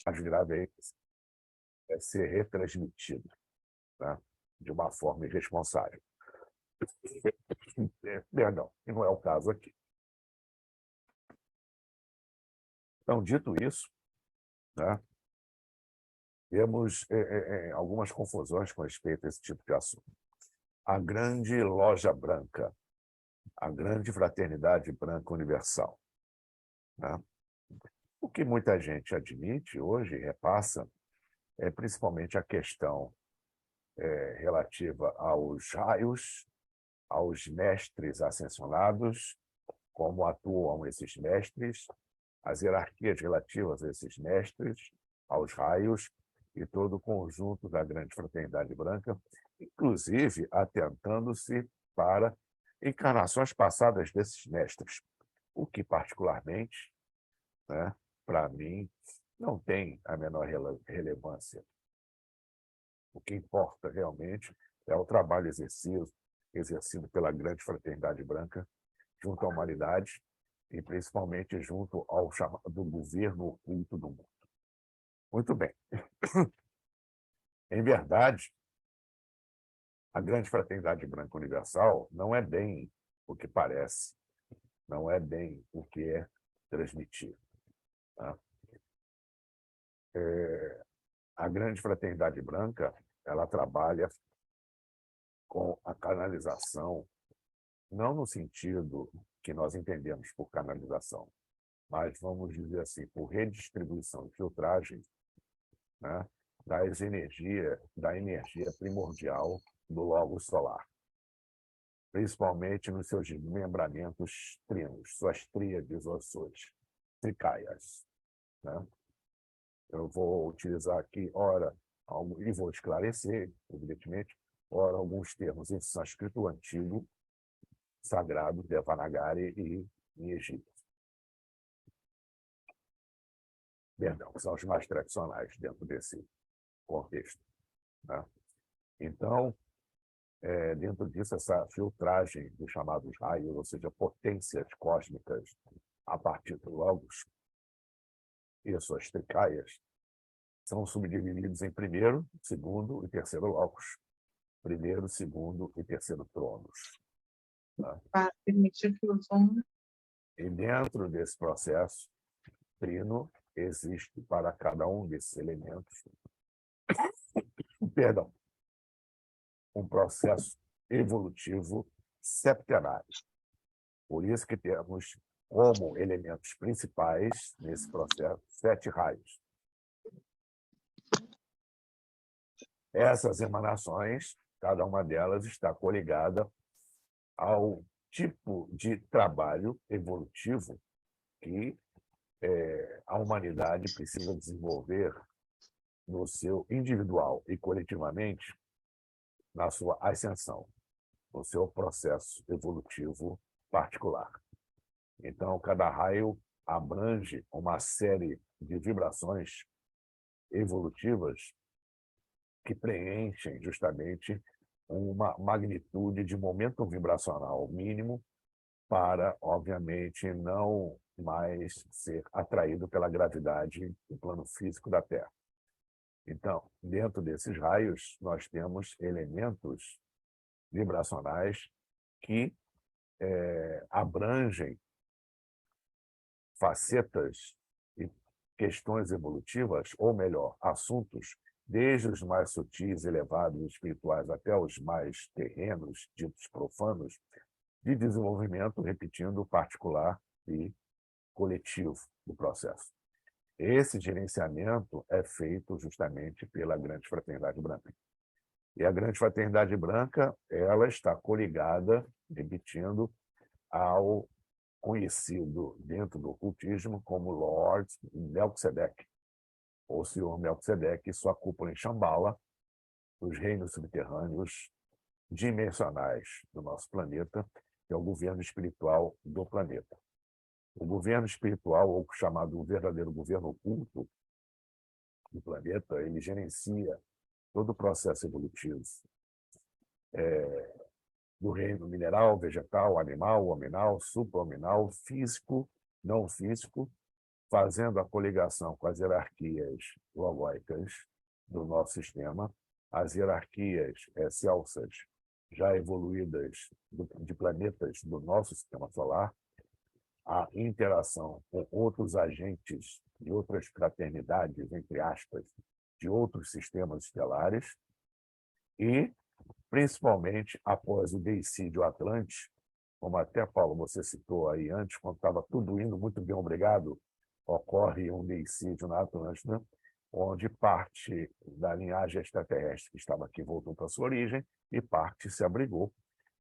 mais grave é ser retransmitido, né, de uma forma irresponsável. Perdão, e não é o caso aqui. Então, dito isso, né, temos algumas confusões com respeito a esse tipo de assunto. A grande loja branca, a grande fraternidade branca universal, né? O que muita gente admite hoje, repassa, é principalmente a questão relativa aos raios, aos mestres ascensionados, como atuam esses mestres, as hierarquias relativas a esses mestres, aos raios e todo o conjunto da grande fraternidade branca, inclusive atentando-se para encarnações passadas desses mestres, o que particularmente, né, para mim, não tem a menor relevância. O que importa realmente é o trabalho exercido pela grande fraternidade branca junto à humanidade e principalmente junto ao chamado governo oculto do mundo. Muito bem. Em verdade, a grande fraternidade branca universal não é bem o que parece, não é bem o que é transmitido, tá? A grande fraternidade branca, ela trabalha com a canalização, não no sentido que nós entendemos por canalização, mas, vamos dizer assim, por redistribuição e filtragem, né, da energia primordial do lógo solar, principalmente nos seus desmembramentos trinos, suas tríades ou suas tricaias, né? Eu vou utilizar aqui, e vou esclarecer, evidentemente, alguns termos em sânscrito antigo, sagrado, Devanagari e em egípcio. Perdão, que são os mais tradicionais dentro desse contexto, né? Então, dentro disso, essa filtragem dos chamados raios, ou seja, potências cósmicas a partir do logos e suas tricaias, são subdivididos em primeiro, segundo e terceiro logos. Primeiro, segundo e terceiro tronos. Tá? Para permitir que os homens... E dentro desse processo, trino existe para cada um desses elementos, perdão, um processo evolutivo septenário. Por isso que temos como elementos principais nesse processo 7 raios. Essas emanações, cada uma delas está coligada ao tipo de trabalho evolutivo que a humanidade precisa desenvolver no seu individual e coletivamente na sua ascensão, no seu processo evolutivo particular. Então, cada raio abrange uma série de vibrações evolutivas que preenchem justamente uma magnitude de momento vibracional mínimo para, obviamente, não mais ser atraído pela gravidade do plano físico da Terra. Então, dentro desses raios, nós temos elementos vibracionais que abrangem facetas e questões evolutivas, ou melhor, assuntos, desde os mais sutis, elevados, espirituais, até os mais terrenos, ditos profanos, de desenvolvimento, repetindo, particular e coletivo do processo. Esse gerenciamento é feito justamente pela Grande Fraternidade Branca. E a Grande Fraternidade Branca, ela está coligada, repetindo, ao conhecido dentro do ocultismo como Lord Melquisedeque, ou Senhor Melquisedeque, e sua cúpula em Shambhala, os reinos subterrâneos dimensionais do nosso planeta, que é o governo espiritual do planeta. O governo espiritual, ou chamado verdadeiro governo oculto do planeta, ele gerencia todo o processo evolutivo do reino mineral, vegetal, animal, hominal, supra-hominal, físico, não físico, fazendo a coligação com as hierarquias logóicas do nosso sistema, as hierarquias celsas já evoluídas de planetas do nosso sistema solar, a interação com outros agentes de outras fraternidades, entre aspas, de outros sistemas estelares e, principalmente, após o deicídio Atlante, como até, Paulo, você citou aí antes, quando estava tudo indo muito bem, obrigado, ocorre um deicídio na Atlântida, onde parte da linhagem extraterrestre que estava aqui voltou para sua origem e parte se abrigou,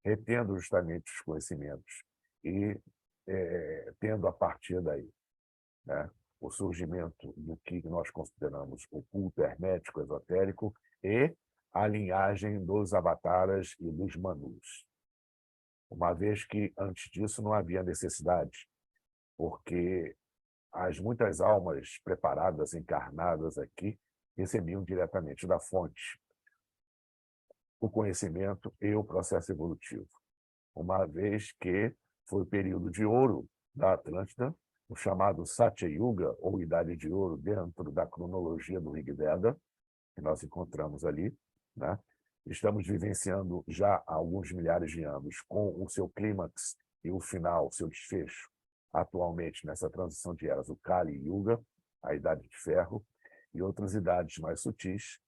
retendo justamente os conhecimentos e tendo a partir daí, né, o surgimento do que nós consideramos o culto hermético esotérico e a linhagem dos avataras e dos manus. Uma vez que, antes disso, não havia necessidade, porque as muitas almas preparadas, encarnadas aqui, recebiam diretamente da fonte o conhecimento e o processo evolutivo. Uma vez que foi o período de ouro da Atlântida, o chamado Satya Yuga, ou Idade de Ouro, dentro da cronologia do Rig Veda, que nós encontramos ali, né? Estamos vivenciando já há alguns milhares de anos com o seu clímax e o final, o seu desfecho, atualmente nessa transição de eras, o Kali Yuga, a Idade de Ferro, e outras idades mais sutis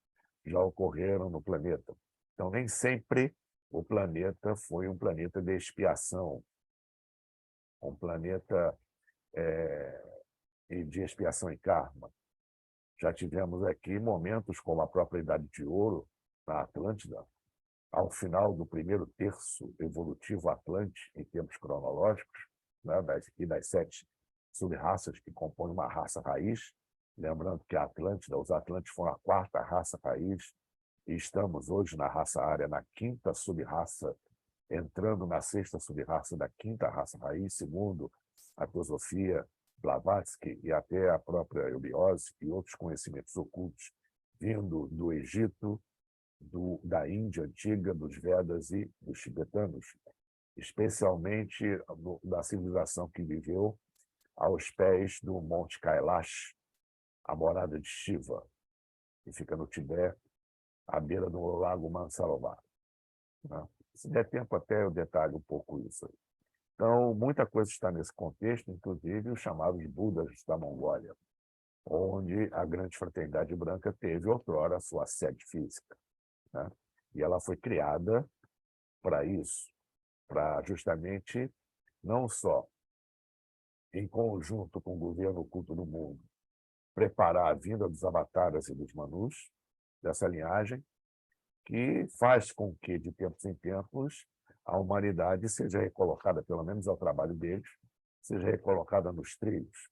já ocorreram no planeta. Então, nem sempre o planeta foi um planeta de expiação, um planeta de expiação e karma. Já tivemos aqui momentos como a própria Idade de Ouro, na Atlântida, ao final do primeiro terço evolutivo Atlante, em termos cronológicos, né, das 7 sub-raças que compõem uma raça raiz. Lembrando que a Atlântida, os Atlantes foram a 4ª raça raiz, e estamos hoje na raça área, na 5ª sub-raça, entrando na 6ª sub-raça da 5ª raça raiz, segundo a Teosofia Blavatsky e até a própria eubiose e outros conhecimentos ocultos vindo do Egito, da Índia antiga, dos Vedas e dos tibetanos, especialmente da civilização que viveu aos pés do Monte Kailash, a morada de Shiva, que fica no Tibete, à beira do lago Mansarovar, né? Se der tempo, até eu detalho um pouco isso aí. Então, muita coisa está nesse contexto, inclusive os chamados Budas da Mongólia, onde a Grande Fraternidade Branca teve outrora a sua sede física, né? E ela foi criada para isso, para justamente não só em conjunto com o governo oculto do mundo, preparar a vinda dos avataras e dos manus, dessa linhagem, que faz com que, de tempos em tempos, a humanidade seja recolocada, pelo menos ao trabalho deles, seja recolocada nos trilhos.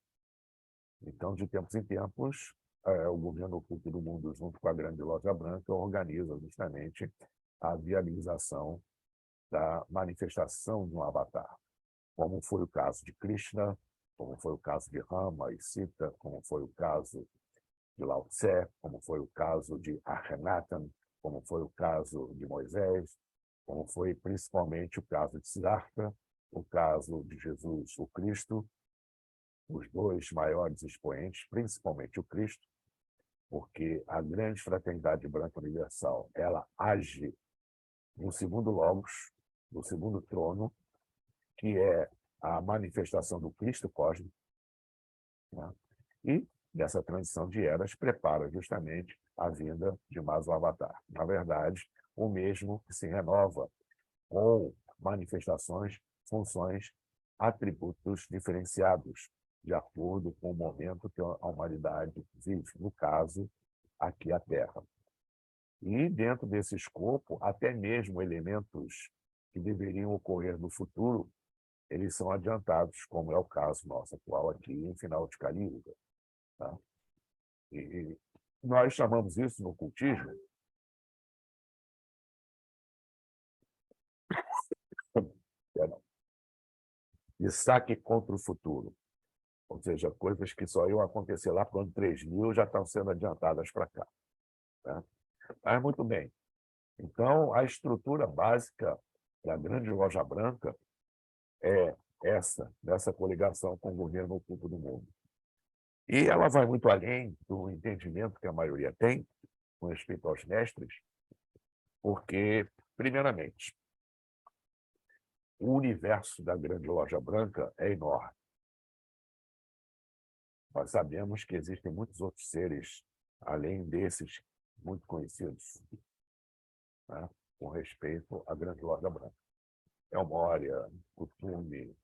Então, de tempos em tempos, o governo oculto do mundo, junto com a Grande Loja Branca, organiza justamente a viabilização da manifestação de um avatar, como foi o caso de Krishna, como foi o caso de Rama e Sita, como foi o caso de Lao Tse, como foi o caso de Akhenaten, como foi o caso de Moisés, como foi principalmente o caso de Siddhartha, o caso de Jesus, o Cristo, os dois maiores expoentes, principalmente o Cristo, porque a Grande Fraternidade Branca Universal, ela age no segundo logos, no segundo trono, que é a manifestação do Cristo cósmico, né? E dessa transição de eras prepara justamente a vinda de mais um avatar. Na verdade, o mesmo que se renova com manifestações funções, atributos diferenciados, de acordo com o momento que a humanidade vive, no caso, aqui a Terra. E, dentro desse escopo, até mesmo elementos que deveriam ocorrer no futuro, eles são adiantados, como é o caso nosso atual aqui, em final de Kali Yuga. Tá? E nós chamamos isso no ocultismo de saque contra o futuro. Ou seja, coisas que só iam acontecer lá para o ano 3000 já estão sendo adiantadas para cá. Tá? Mas, muito bem. Então, a estrutura básica da grande loja branca é dessa coligação com o governo oculto do mundo. E ela vai muito além do entendimento que a maioria tem com respeito aos mestres, porque, primeiramente, o universo da grande loja branca é enorme. Nós sabemos que existem muitos outros seres, além desses muito conhecidos, né, com respeito à grande loja branca. Elmória, Cthulhu,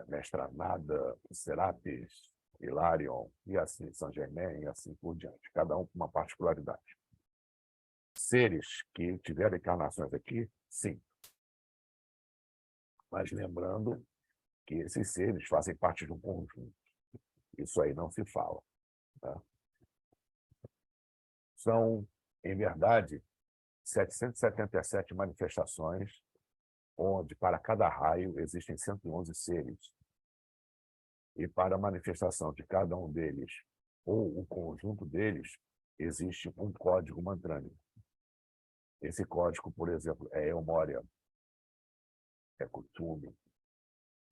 Mestre Armada, Serapis, Hilarion, e assim, Saint-Germain, e assim por diante, cada um com uma particularidade. Seres que tiveram encarnações aqui, sim. Mas lembrando que esses seres fazem parte de um conjunto. Isso aí não se fala. Tá? São, em verdade, 777 manifestações, onde para cada raio existem 111 seres. E para a manifestação de cada um deles, ou o conjunto deles, existe um código mantrânico. Esse código, por exemplo, é Elmória, é Cthulhu,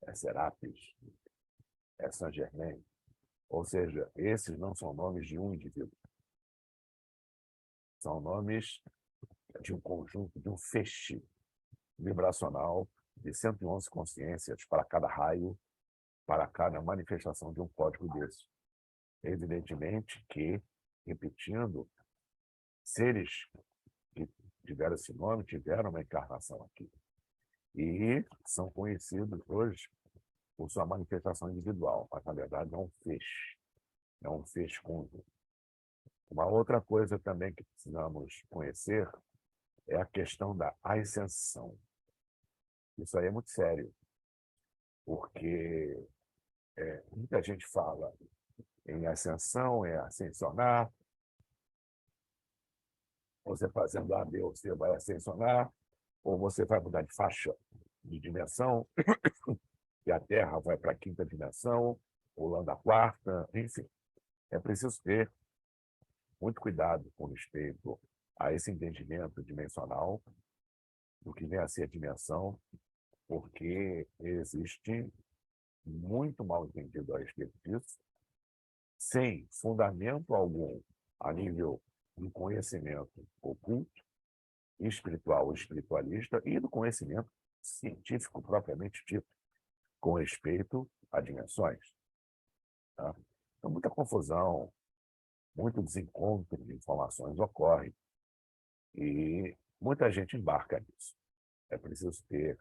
é Serapis, é Saint-Germain. Ou seja, esses não são nomes de um indivíduo. São nomes de um conjunto, de um feixe vibracional de 111 consciências para cada raio, para cada manifestação de um código desse. Evidentemente que, repetindo, seres que tiveram esse nome tiveram uma encarnação aqui. E são conhecidos hoje por sua manifestação individual, mas, na verdade, é um feixe conjunto. Uma outra coisa também que precisamos conhecer é a questão da ascensão. Isso aí é muito sério, porque muita gente fala em ascensão, em ascensionar. Você fazendo A, B ou C vai ascensionar, ou você vai mudar de faixa de dimensão, e a Terra vai para a quinta dimensão, pulando a quarta, enfim. É preciso ter muito cuidado com respeito a esse entendimento dimensional do que vem a ser a dimensão, porque existe muito mal entendido a respeito disso, sem fundamento algum a nível do conhecimento oculto, espiritual ou espiritualista, e do conhecimento científico propriamente dito, com respeito a dimensões. Tá? Então, muita confusão, muito desencontro de informações ocorre e muita gente embarca nisso. É preciso ter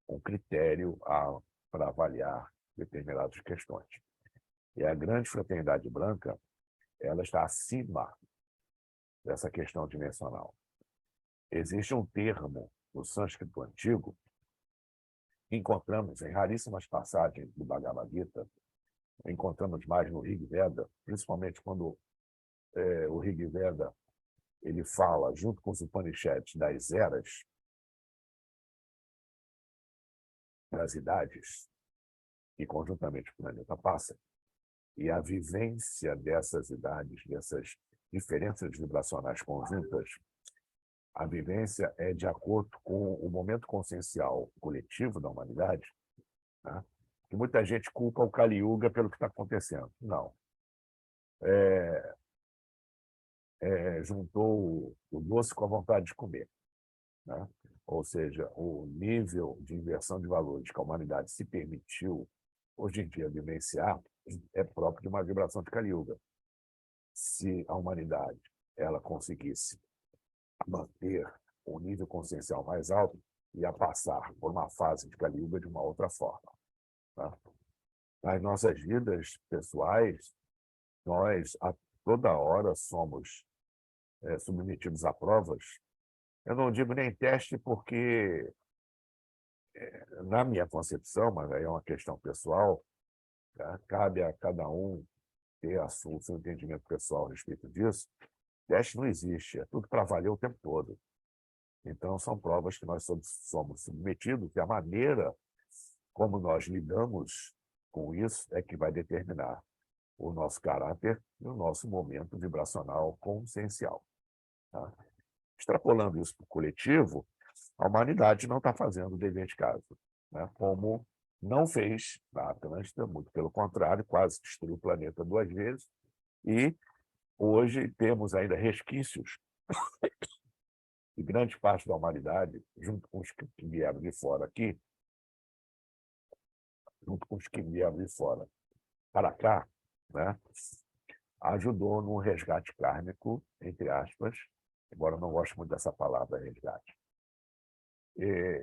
um critério para avaliar determinadas questões. E a grande fraternidade branca, ela está acima dessa questão dimensional. Existe um termo no sânscrito antigo que encontramos em raríssimas passagens do Bhagavad Gita, encontramos mais no Rig Veda, principalmente quando o Rig Veda ele fala, junto com os Upanishads, das eras, das idades, que conjuntamente o planeta passa, e a vivência dessas idades, dessas diferenças vibracionais conjuntas, a vivência é de acordo com o momento consciencial coletivo da humanidade, né? Que muita gente culpa o Kali Yuga pelo que está acontecendo. Não. Juntou o doce com a vontade de comer, né? Ou seja, o nível de inversão de valores que a humanidade se permitiu, hoje em dia, vivenciar, é próprio de uma vibração de Kali Yuga. Se a humanidade ela conseguisse manter o nível consciencial mais alto, ia passar por uma fase de Kali Yuga de uma outra forma. Tá? Nas nossas vidas pessoais, nós a toda hora somos submetidos a provas. Eu não digo nem teste porque, na minha concepção, mas aí é uma questão pessoal, tá? Cabe a cada um ter o seu entendimento pessoal a respeito disso. Teste não existe, é tudo para valer o tempo todo. Então, são provas que nós somos submetidos, e a maneira como nós lidamos com isso é que vai determinar o nosso caráter e o nosso momento vibracional consciencial. Tá? Extrapolando isso para o coletivo, a humanidade não está fazendo o dever de casa, né? Como não fez na Atlântida, muito pelo contrário, quase destruiu o planeta 2 vezes, e hoje temos ainda resquícios de grande parte da humanidade, junto com os que vieram de fora aqui, junto com os que vieram de fora para cá, né? Ajudou no resgate kármico, entre aspas, embora eu não goste muito dessa palavra resgate.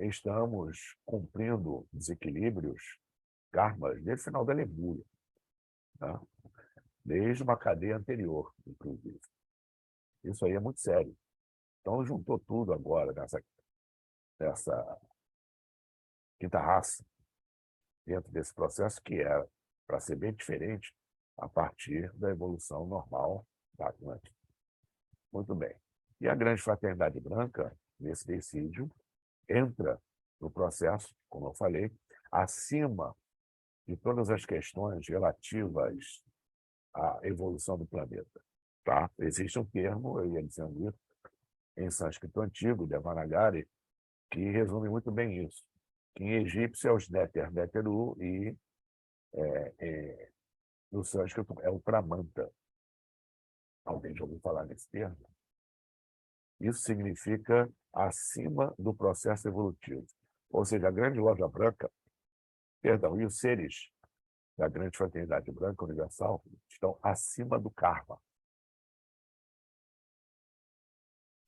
Estamos cumprindo desequilíbrios, karmas, desde o final da Lemúria, né? Desde uma cadeia anterior, inclusive. Isso aí é muito sério. Então, juntou tudo agora nessa quinta raça, dentro desse processo que era para ser bem diferente a partir da evolução normal da Atlântida. Muito bem. E a Grande Fraternidade Branca, nesse decídio, entra no processo, como eu falei, acima de todas as questões relativas à evolução do planeta. Tá? Existe um termo, eu ia dizendo isso, em sânscrito antigo, Devanagari, que resume muito bem isso. Que em egípcio é os Neter, Neteru, e no sânscrito é o Pramanta. Alguém já ouviu falar nesse termo? Isso significa acima do processo evolutivo. Ou seja, a Grande Loja Branca, perdão, e os seres da Grande Fraternidade Branca Universal estão acima do karma.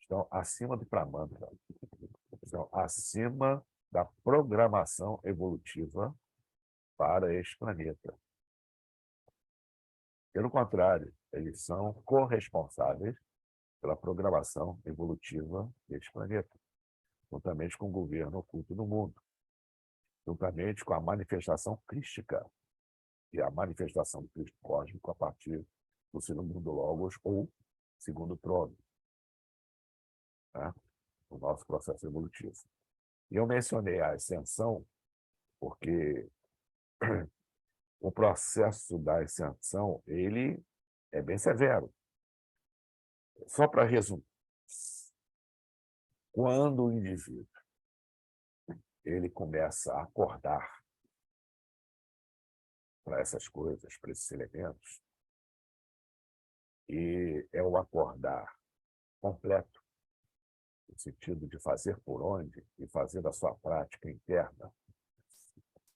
Estão acima do Pramanta. Estão acima da programação evolutiva para este planeta. Pelo contrário, eles são corresponsáveis pela programação evolutiva deste planeta, juntamente com o governo oculto do mundo, juntamente com a manifestação crística, e a manifestação do Cristo cósmico a partir do segundo Logos ou segundo trono, né? O nosso processo evolutivo. E eu mencionei a ascensão porque o processo da ascensão ele é bem severo. Só para resumir, quando o indivíduo ele começa a acordar para essas coisas, para esses elementos, e é o acordar completo, no sentido de fazer por onde e fazer da sua prática interna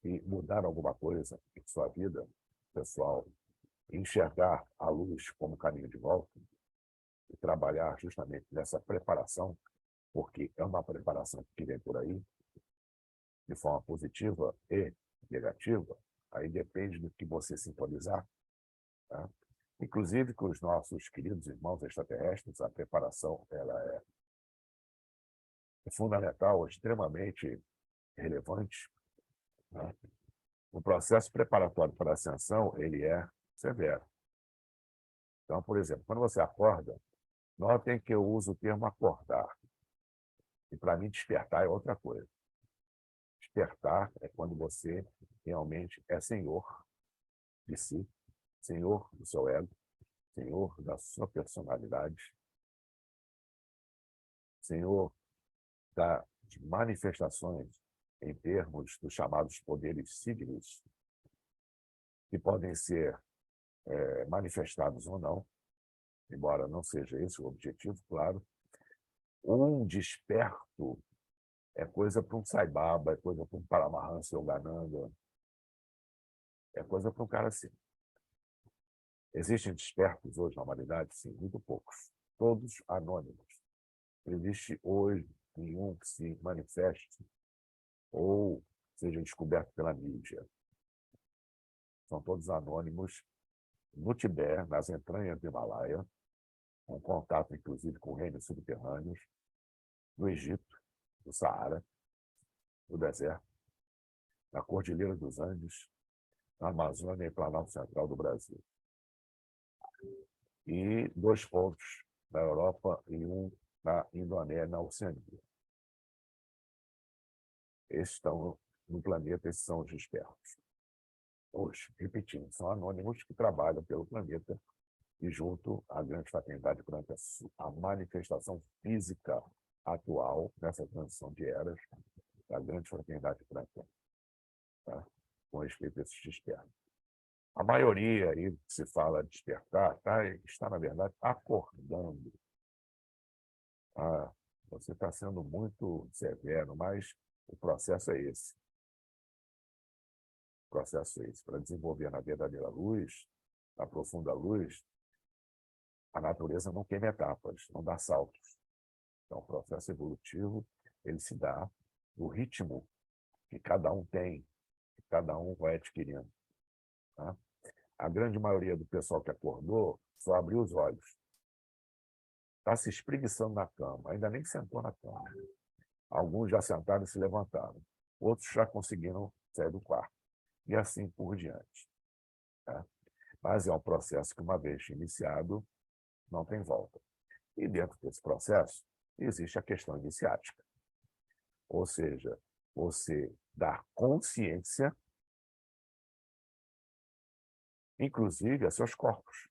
e mudar alguma coisa em sua vida pessoal, enxergar a luz como caminho de volta e trabalhar justamente nessa preparação, porque é uma preparação que vem por aí, de forma positiva e negativa, aí depende do que você sintonizar, tá? Inclusive com os nossos queridos irmãos extraterrestres, a preparação ela é fundamental, extremamente relevante, né? O processo preparatório para a ascensão ele é severo. Então, por exemplo, quando você acorda, notem que eu uso o termo acordar. E para mim, despertar é outra coisa. Despertar é quando você realmente é senhor de si, senhor do seu ego, senhor da sua personalidade, senhor das manifestações em termos dos chamados poderes signos, que podem ser manifestados ou não, embora não seja esse o objetivo, claro. Um desperto é coisa para um Saibaba, é coisa para um Paramahansa Yogananda, é coisa para um cara assim. Existem despertos hoje na humanidade? Sim, muito poucos. Todos anônimos. Não existe hoje nenhum que se manifeste ou seja descoberto pela mídia. São todos anônimos no Tibete, nas entranhas do Himalaia, com contato, inclusive, com reinos subterrâneos, no Egito, no Saara, no deserto, na Cordilheira dos Andes, na Amazônia e Planalto Central do Brasil. E 2 pontos na Europa e 1 na Indonésia, na Oceania. Esses estão no planeta, esses são os dispersos. Hoje, repetindo, são anônimos que trabalham pelo planeta e junto à grande fraternidade branca, a manifestação física atual nessa transição de eras da grande fraternidade branca, tá? Com respeito a esses dispersos. A maioria aí que se fala despertar está, na verdade, acordando. Você está sendo muito severo, mas o processo é esse. O processo é esse. Para desenvolver na verdadeira luz, na profunda luz, a natureza não tem etapas, não dá saltos. Então, o processo evolutivo, ele se dá no ritmo que cada um tem, que cada um vai adquirindo. Tá? A grande maioria do pessoal que acordou só abriu os olhos. Está se espreguiçando na cama, ainda nem sentou na cama. Alguns já sentaram e se levantaram. Outros já conseguiram sair do quarto. E assim por diante. Tá? Mas é um processo que, uma vez iniciado, não tem volta. E dentro desse processo, existe a questão iniciática. Ou seja, você dar consciência, inclusive a seus corpos,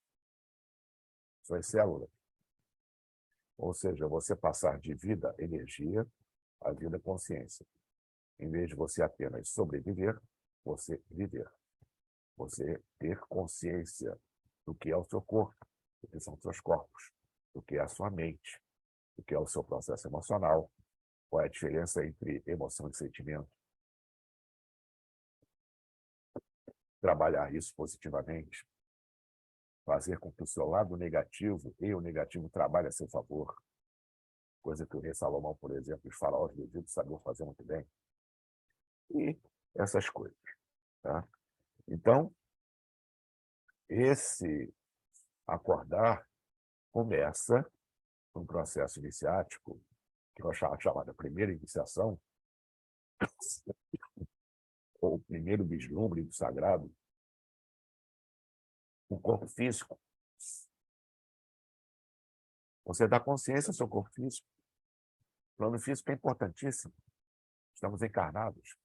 suas células. Ou seja, você passar de vida energia a vida consciência. Em vez de você apenas sobreviver, você viver. Você ter consciência do que é o seu corpo, do que são os seus corpos, do que é a sua mente, do que é o seu processo emocional, qual é a diferença entre emoção e sentimento. Trabalhar isso positivamente, fazer com que o seu lado negativo e o negativo trabalhem a seu favor, coisa que o rei Salomão, por exemplo, os faraós do Egito sabiam fazer muito bem. E essas coisas. Tá? Então, esse acordar começa um processo iniciático, que eu chamado primeira iniciação, ou o primeiro vislumbre do sagrado, o corpo físico. Você dá consciência ao seu corpo físico. O plano físico é importantíssimo. Estamos encarnados.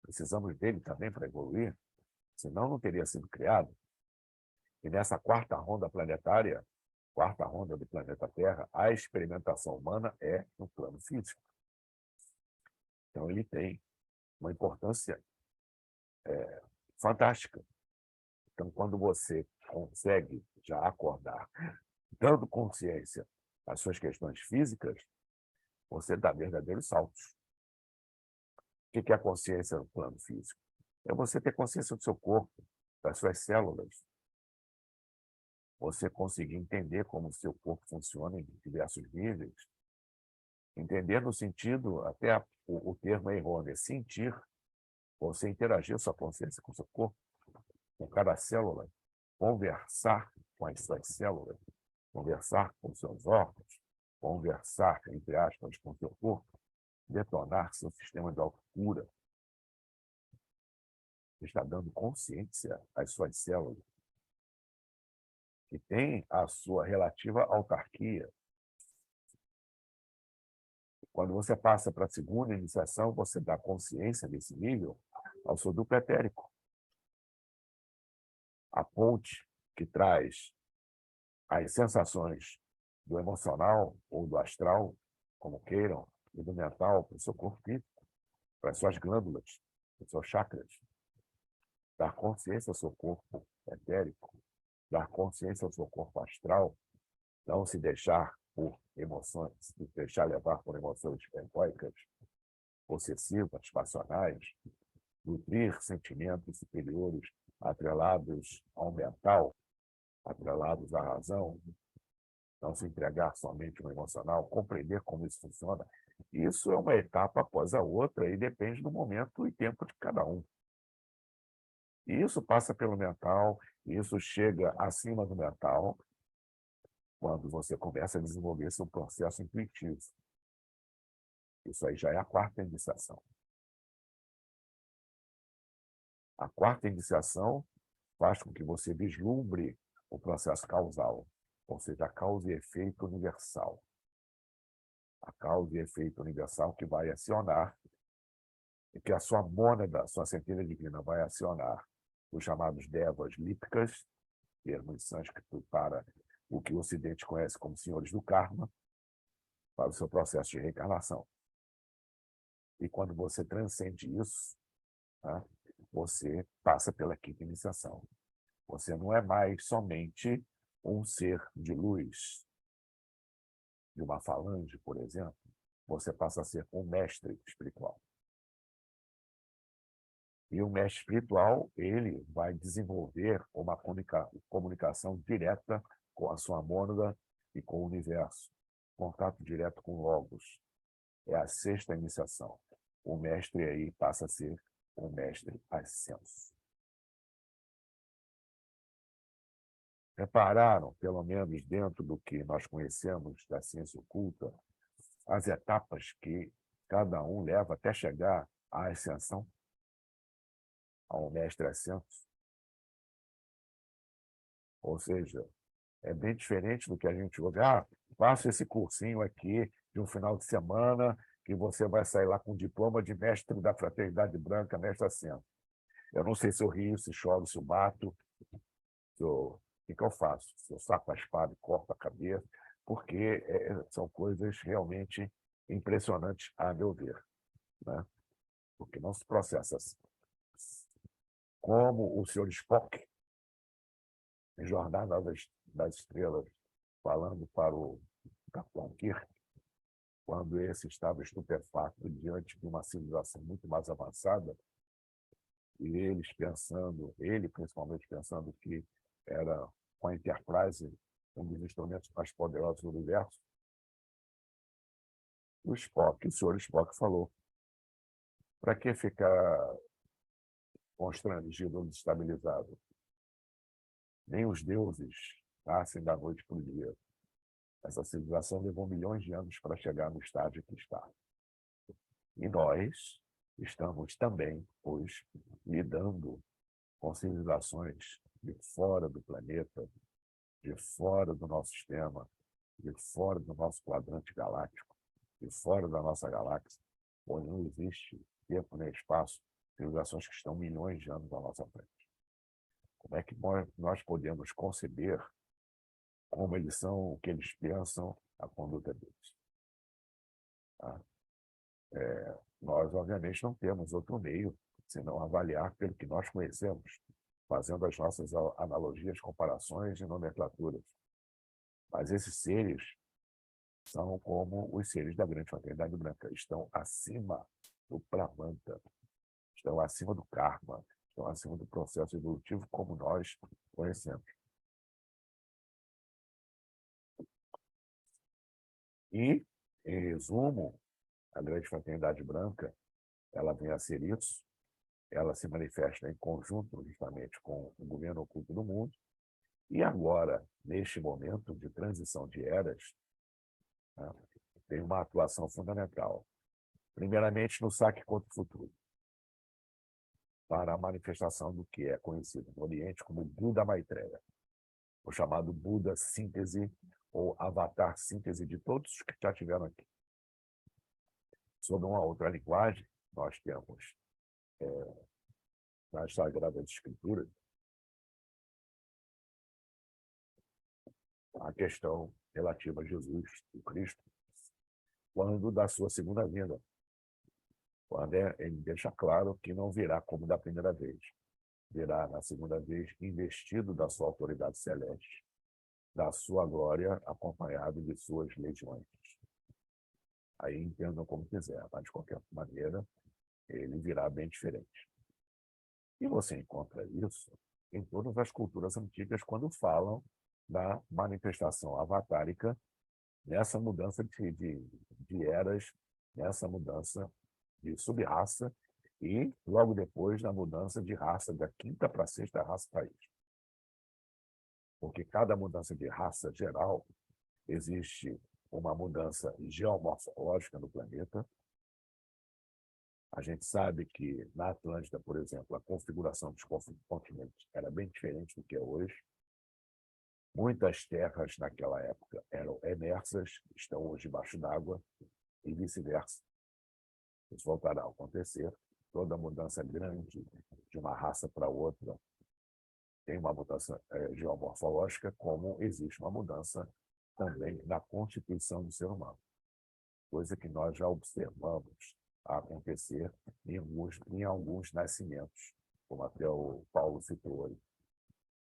Precisamos dele também para evoluir, senão não teria sido criado. E nessa quarta ronda planetária, quarta ronda do planeta Terra, a experimentação humana é no plano físico. Então, ele tem uma importância fantástica. Então, quando você consegue já acordar, dando consciência às suas questões físicas, você dá verdadeiros saltos. O que é a consciência no plano físico? É você ter consciência do seu corpo, das suas células. Você conseguir entender como o seu corpo funciona em diversos níveis. Entender no sentido, até o termo é errôneo, é sentir. Você interagir sua consciência com o seu corpo, com cada célula, conversar com as suas células, conversar com os seus órgãos, conversar, entre aspas, com o seu corpo, detonar seu sistema de autocura. Você está dando consciência às suas células, que tem a sua relativa autarquia. Quando você passa para a segunda iniciação, você dá consciência desse nível ao seu duplo etérico. A ponte que traz as sensações do emocional ou do astral, como queiram, e do mental para o seu corpo físico, para as suas glândulas, para os seus chakras. Dar consciência ao seu corpo etérico, dar consciência ao seu corpo astral, não se deixar por emoções, se deixar levar por emoções egóicas, possessivas, passionais, nutrir sentimentos superiores atrelados ao mental, atrelados à razão, não se entregar somente ao emocional, compreender como isso funciona Isso é uma etapa após a outra e depende do momento e tempo de cada um. E isso passa pelo mental, isso chega acima do mental, quando você começa a desenvolver seu processo intuitivo. Isso aí já é a quarta iniciação. A quarta iniciação faz com que você vislumbre o processo causal, ou seja, a causa e efeito universal. A causa e efeito universal que vai acionar, e que a sua mônada, a sua centelha divina vai acionar os chamados devas lípicas, termo em sânscrito para o que o Ocidente conhece como senhores do karma, para o seu processo de reencarnação. E quando você transcende isso, tá, você passa pela quinta iniciação. Você não é mais somente um ser de luz, de uma falange, por exemplo. Você passa a ser um mestre espiritual. E o mestre espiritual, ele vai desenvolver uma comunicação direta com a sua mônada e com o universo. Contato direto com Logos. É a sexta iniciação. O mestre aí passa a ser um mestre ascenso. Repararam, pelo menos dentro do que nós conhecemos da ciência oculta, as etapas que cada um leva até chegar à ascensão, ao mestre ascenso? Ou seja, é bem diferente do que a gente ouve. Faça esse cursinho aqui de um final de semana que você vai sair lá com o diploma de mestre da Fraternidade Branca, mestre ascenso. Eu não sei se eu rio, se choro, se eu bato, o que eu faço? Se eu saco a espada e corto a cabeça, porque são coisas realmente impressionantes, a meu ver, né? Porque não se processa assim. Como o senhor Spock, em Jornada das Estrelas, falando para o Capitão Kirk, quando esse estava estupefato diante de uma civilização muito mais avançada, e ele principalmente pensando que era com a Enterprise um dos instrumentos mais poderosos do universo, o senhor Spock falou: para que ficar constrangido ou desestabilizado? Nem os deuses nascem da noite para o dia. Essa civilização levou milhões de anos para chegar no estágio que está. E nós estamos também, hoje, lidando com civilizações de fora do planeta, de fora do nosso sistema, de fora do nosso quadrante galáctico, de fora da nossa galáxia, onde não existe tempo nem espaço, civilizações que estão milhões de anos à nossa frente. Como é que nós podemos conceber como eles são, o que eles pensam, a conduta deles? Tá? Nós, obviamente, não temos outro meio senão avaliar pelo que nós conhecemos, fazendo as nossas analogias, comparações e nomenclaturas. Mas esses seres são como os seres da grande fraternidade branca, estão acima do Pramanta, estão acima do karma, estão acima do processo evolutivo como nós conhecemos. E, em resumo, a grande fraternidade branca, ela vem a ser isso, ela se manifesta em conjunto justamente com o governo oculto do mundo, e agora, neste momento de transição de eras, né, tem uma atuação fundamental. Primeiramente, no saque contra o futuro, para a manifestação do que é conhecido no Oriente como Buda Maitreya, o chamado Buda síntese ou avatar síntese de todos os que já tiveram aqui. Sob uma outra linguagem, nós temos nas Sagradas Escrituras a questão relativa a Jesus, o Cristo, quando da sua segunda vinda, quando ele deixa claro que não virá como da primeira vez, virá na segunda vez investido da sua autoridade celeste, da sua glória, acompanhado de suas legiões. Aí entendam como quiser, mas de qualquer maneira, ele virá bem diferente. E você encontra isso em todas as culturas antigas quando falam da manifestação avatárica nessa mudança de eras nessa mudança de subraça e, logo depois, na mudança de raça, da quinta para a sexta raça país. Porque cada mudança de raça geral existe uma mudança geomorfológica no planeta. A gente sabe que na Atlântida, por exemplo, a configuração dos continentes era bem diferente do que é hoje. Muitas terras naquela época eram emersas, estão hoje debaixo d'água, e vice-versa. Isso voltará a acontecer. Toda mudança grande de uma raça para outra tem uma mudança geomorfológica, como existe uma mudança também na constituição do ser humano, coisa que nós já observamos a acontecer em alguns nascimentos, como até o Paulo citou aí,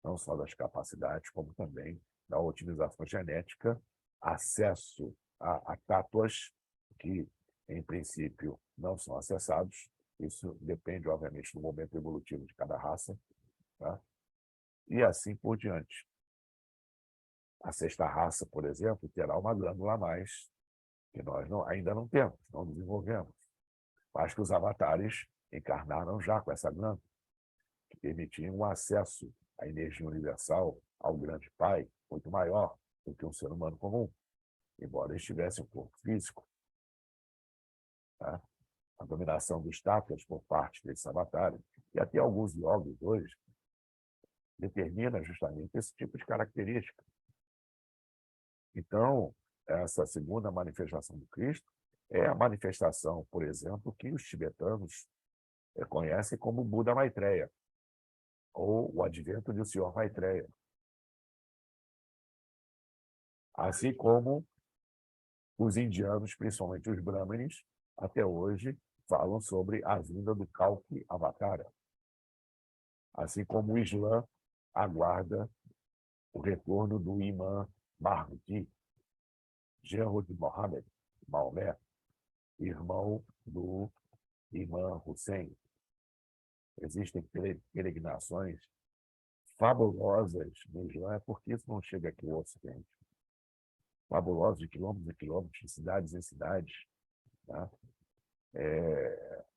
não só das capacidades, como também da otimização genética, acesso a tátuas que, em princípio, não são acessados. Isso depende, obviamente, do momento evolutivo de cada raça, tá? E assim por diante. A sexta raça, por exemplo, terá uma glândula a mais, que nós ainda não temos, não desenvolvemos. Mas que os avatares encarnaram já com essa glândula, que permitiam um acesso à energia universal, ao grande Pai, muito maior do que um ser humano comum, embora eles tivessem um corpo físico. Tá? A dominação dos tátuas por parte desses avatares, e até alguns yogis hoje, determina justamente esse tipo de característica. Então, essa segunda manifestação do Cristo é a manifestação, por exemplo, que os tibetanos conhecem como Buda Maitreya, ou o advento do Senhor Maitreya. Assim como os indianos, principalmente os brahmanes, até hoje falam sobre a vinda do Kalki Avatara. Assim como o Islã aguarda o retorno do Imã Mahdi, genro de Mohammed, Maomé, irmão do Imã Hussein. Existem peregrinações fabulosas no Islã, porque isso não chega aqui ao Ocidente. Fabulosas de quilômetros e quilômetros, de cidades em cidades, tá?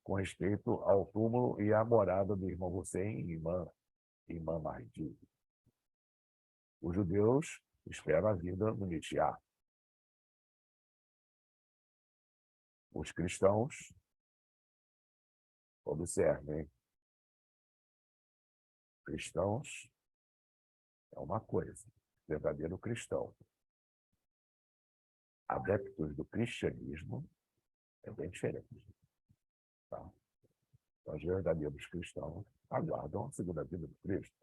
Com respeito ao túmulo e à morada do irmão Hussein e Imã Mahdi. Os judeus esperam a vida no Messias. Os cristãos, observem, cristãos é uma coisa, verdadeiro cristão. Adeptos do cristianismo é bem diferente. Tá? Os verdadeiros cristãos aguardam a segunda vinda do Cristo.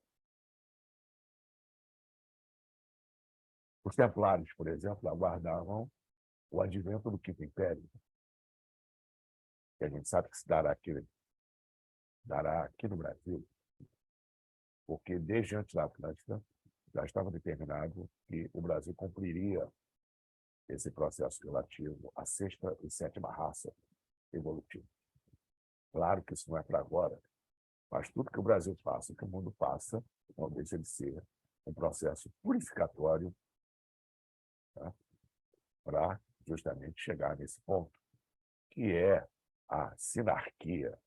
Os templários, por exemplo, aguardavam o advento do Quinto Império, que a gente sabe que se dará aqui no Brasil, porque desde antes da Atlântida já estava determinado que o Brasil cumpriria esse processo relativo à sexta e sétima raça evolutiva. Claro que isso não é para agora, mas tudo que o Brasil passa, que o mundo passa, não deixa de ser um processo purificatório, tá? Para justamente chegar nesse ponto, que é a sinarquia,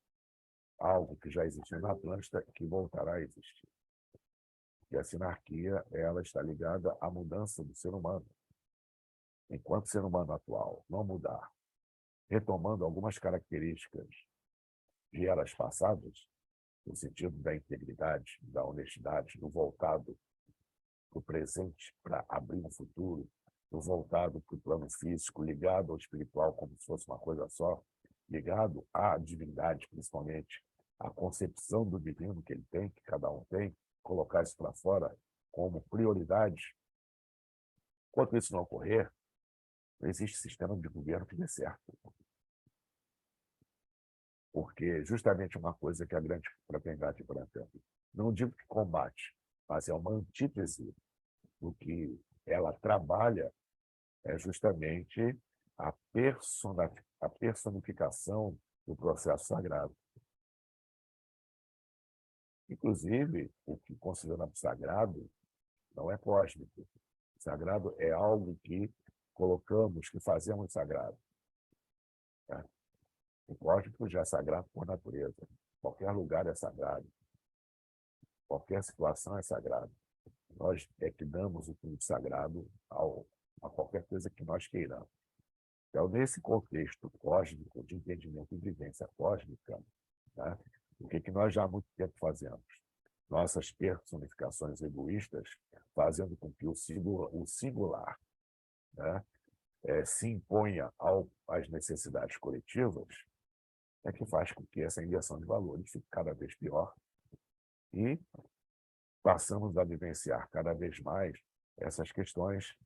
algo que já existiu na Atlântida e que voltará a existir. E a sinarquia, ela está ligada à mudança do ser humano. Enquanto o ser humano atual não mudar, retomando algumas características de eras passadas, no sentido da integridade, da honestidade, do voltado para o presente para abrir um futuro, do voltado para o plano físico, ligado ao espiritual como se fosse uma coisa só, ligado à divindade, principalmente, à concepção do divino que ele tem, que cada um tem, colocar isso para fora como prioridade. Enquanto isso não ocorrer, não existe sistema de governo que dê certo. Porque justamente uma coisa que a grande fraternidade branca, não digo que combate, mas é uma antítese do que ela trabalha, é justamente a personificação do processo sagrado. Inclusive, o que consideramos sagrado não é cósmico. Sagrado é algo que colocamos, que fazemos sagrado. Tá? O cósmico já é sagrado por natureza. Qualquer lugar é sagrado. Qualquer situação é sagrada. Nós é que damos o culto sagrado a qualquer coisa que nós queiramos. Então, nesse contexto cósmico, de entendimento e vivência cósmica, né, o que nós já há muito tempo fazemos? Nossas personificações egoístas fazendo com que o singular, né, se imponha às necessidades coletivas, é que faz com que essa inversão de valores fique cada vez pior e passamos a vivenciar cada vez mais essas questões,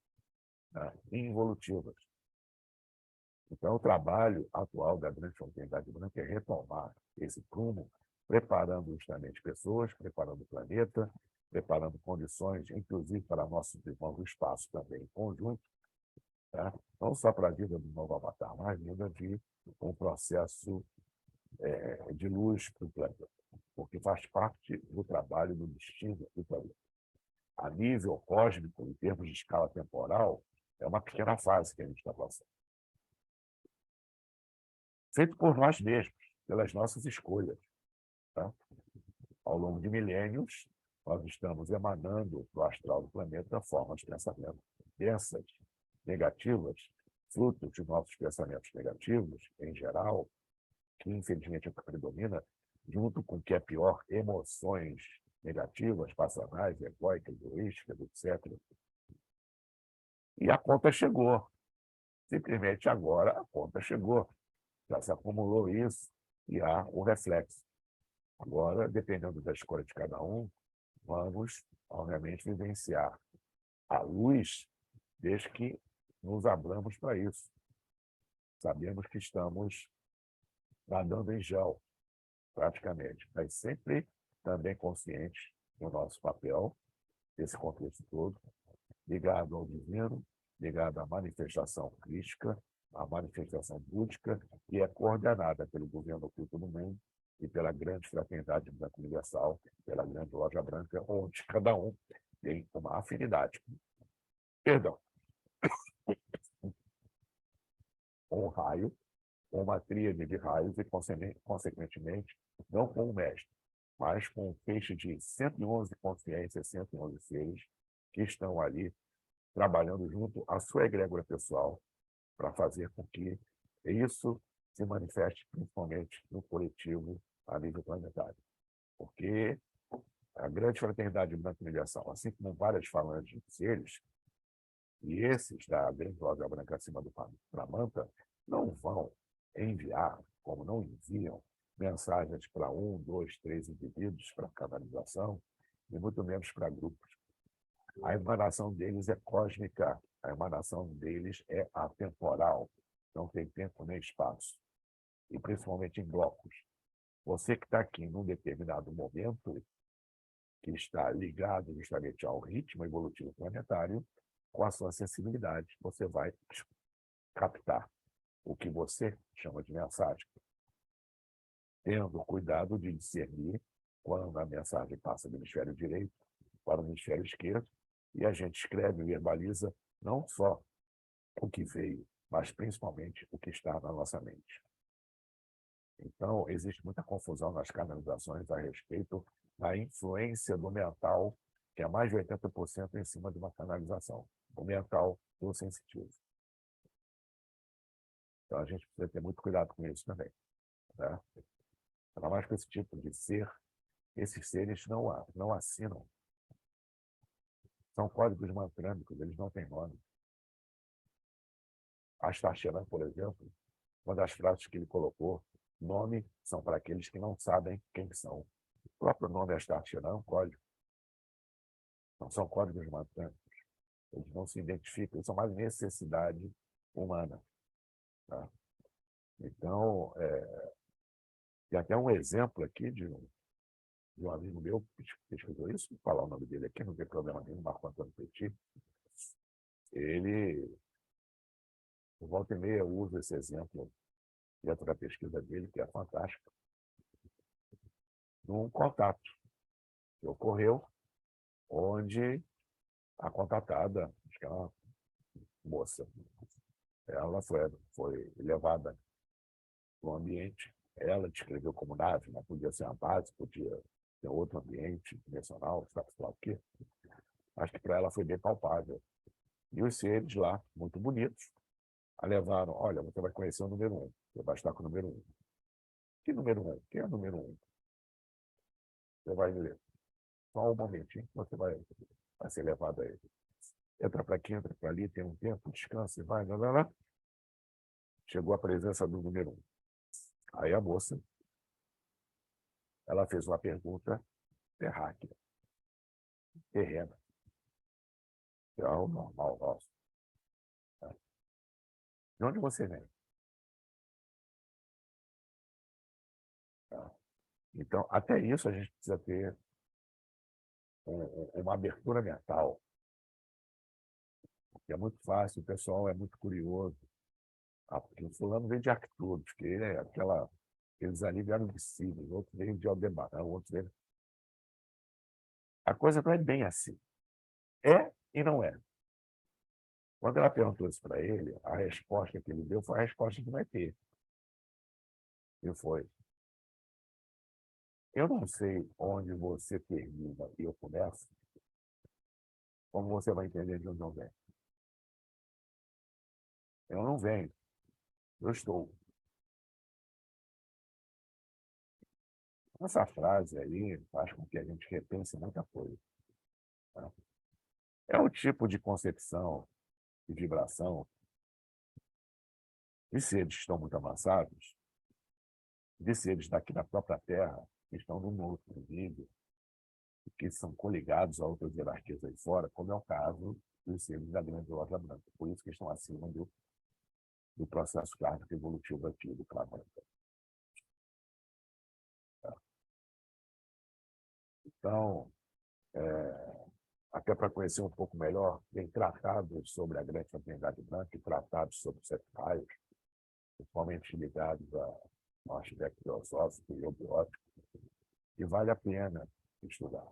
né, involutivas. Então, o trabalho atual da Grande Fraternidade Branca é retomar esse prumo, preparando justamente pessoas, preparando o planeta, preparando condições, inclusive para nosso desenvolvimento do espaço também em conjunto, tá? Não só para a vida do novo avatar, mas ainda de um processo de luz para o planeta, porque faz parte do trabalho do destino do planeta. A nível cósmico, em termos de escala temporal, é uma pequena fase que a gente está passando. Feito por nós mesmos, pelas nossas escolhas. Tá? Ao longo de milênios, nós estamos emanando do astral do planeta formas de pensamento densas, negativas, frutos de nossos pensamentos negativos, em geral, que infelizmente é o que predomina, junto com o que é pior, emoções negativas, passionais, egóicas, egoísticas, etc. E a conta chegou. Simplesmente agora a conta chegou. Já se acumulou isso e há o reflexo. Agora, dependendo da escolha de cada um, vamos, obviamente, vivenciar a luz desde que nos abramos para isso. Sabemos que estamos nadando em gel, praticamente, mas sempre também conscientes do nosso papel, desse contexto todo, ligado ao divino, ligado à manifestação crística, à manifestação búdica, que é coordenada pelo governo oculto do mundo e pela grande fraternidade branca universal, pela grande loja branca, onde cada um tem uma afinidade. Perdão. Um raio, uma tríade de raios e, consequentemente, não com um mestre, mas com um feixe de 111 consciências, 111 seres que estão ali trabalhando junto à sua egrégora pessoal para fazer com que isso se manifeste principalmente no coletivo a nível planetário. Porque a grande fraternidade branca universal, assim como várias falanges de seres, e esses da grande loja branca acima do Pramanta, não vão enviar, como não enviam, mensagens para 1, 2, 3 indivíduos para canalização, e muito menos para grupos. A emanação deles é cósmica, a emanação deles é atemporal, não tem tempo nem espaço, e principalmente em blocos. Você que está aqui num determinado momento, que está ligado justamente ao ritmo evolutivo planetário, com a sua sensibilidade, você vai captar o que você chama de mensagem, tendo cuidado de discernir quando a mensagem passa do hemisfério direito para o hemisfério esquerdo, e a gente escreve e verbaliza não só o que veio, mas principalmente o que está na nossa mente. Então, existe muita confusão nas canalizações a respeito da influência do mental, que é mais de 80% em cima de uma canalização, o mental do sensitivo. Então, a gente precisa ter muito cuidado com isso também. Né? Ainda mais com esse tipo de ser, esses seres não assinam. São códigos mantrânicos, eles não têm nome. Astacheran, por exemplo, uma das frases que ele colocou, nome são para aqueles que não sabem quem são. O próprio nome Astacheran é um código. Não são códigos mantrânicos. Eles não se identificam, eles são mais necessidade humana. Tá? Então, tem até um exemplo aqui de um amigo meu que pesquisou isso, vou falar o nome dele aqui, não tem problema nenhum, Marco Antônio Petit. Ele, por volta e meia, usa esse exemplo dentro da pesquisa dele, que é fantástico, num contato que ocorreu, onde a contatada, acho que é uma moça, ela foi levada no ambiente. Ela descreveu como nave, mas podia ser uma base, podia ter outro ambiente dimensional, sabe lá o quê. Acho que para ela foi bem palpável. E os seres lá, muito bonitos, a levaram. Olha, você vai conhecer o número 1. Você vai estar com o número 1. Que número 1? Quem é o número 1? Você vai ver. Só um momentinho que você vai ser levado a ele. Entra para aqui, entra para ali, tem um tempo, descansa e vai, lá. Chegou a presença do número 1. Aí a moça, ela fez uma pergunta terráquea, terrena. É o normal nosso. De onde você vem? Então, até isso a gente precisa ter uma abertura mental. Porque é muito fácil, o pessoal é muito curioso. Porque o fulano vem de Arcturus, que é aqueles ali vieram de Sirius, outros veio de Aldebaran, outros veio... A coisa não é bem assim. É e não é. Quando ela perguntou isso para ele, a resposta que ele deu foi a resposta de um ET. E foi: eu não sei onde você termina e eu começo, como você vai entender de onde eu venho. Eu não venho, eu estou. Essa frase aí faz com que a gente repense muita coisa. Né? É o tipo de concepção e vibração de seres que estão muito avançados, de seres daqui da própria Terra, que estão num outro nível, que são coligados a outras hierarquias aí fora, como é o caso dos seres da grande loja branca. Por isso que estão acima do processo kármico evolutivo aqui do clã branco. Então, até para conhecer um pouco melhor, tem tratados sobre a grande fraternidade branca e tratados sobre os 7 raios, principalmente ligados ao aspecto filosófico e biológico, e vale a pena estudar,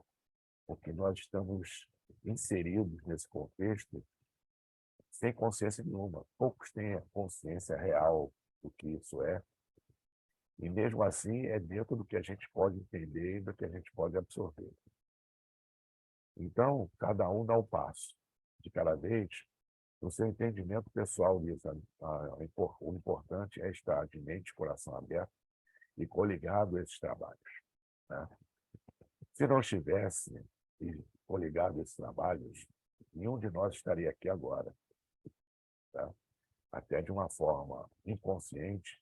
porque nós estamos inseridos nesse contexto sem consciência nenhuma. Poucos têm a consciência real do que isso é, e mesmo assim é dentro do que a gente pode entender e do que a gente pode absorver. Então, cada um dá um passo de cada vez no seu entendimento pessoal disso. O importante é estar de mente e coração aberto e coligado a esses trabalhos. Né? Se não estivesse coligado a esses trabalhos, nenhum de nós estaria aqui agora. Tá? Até de uma forma inconsciente,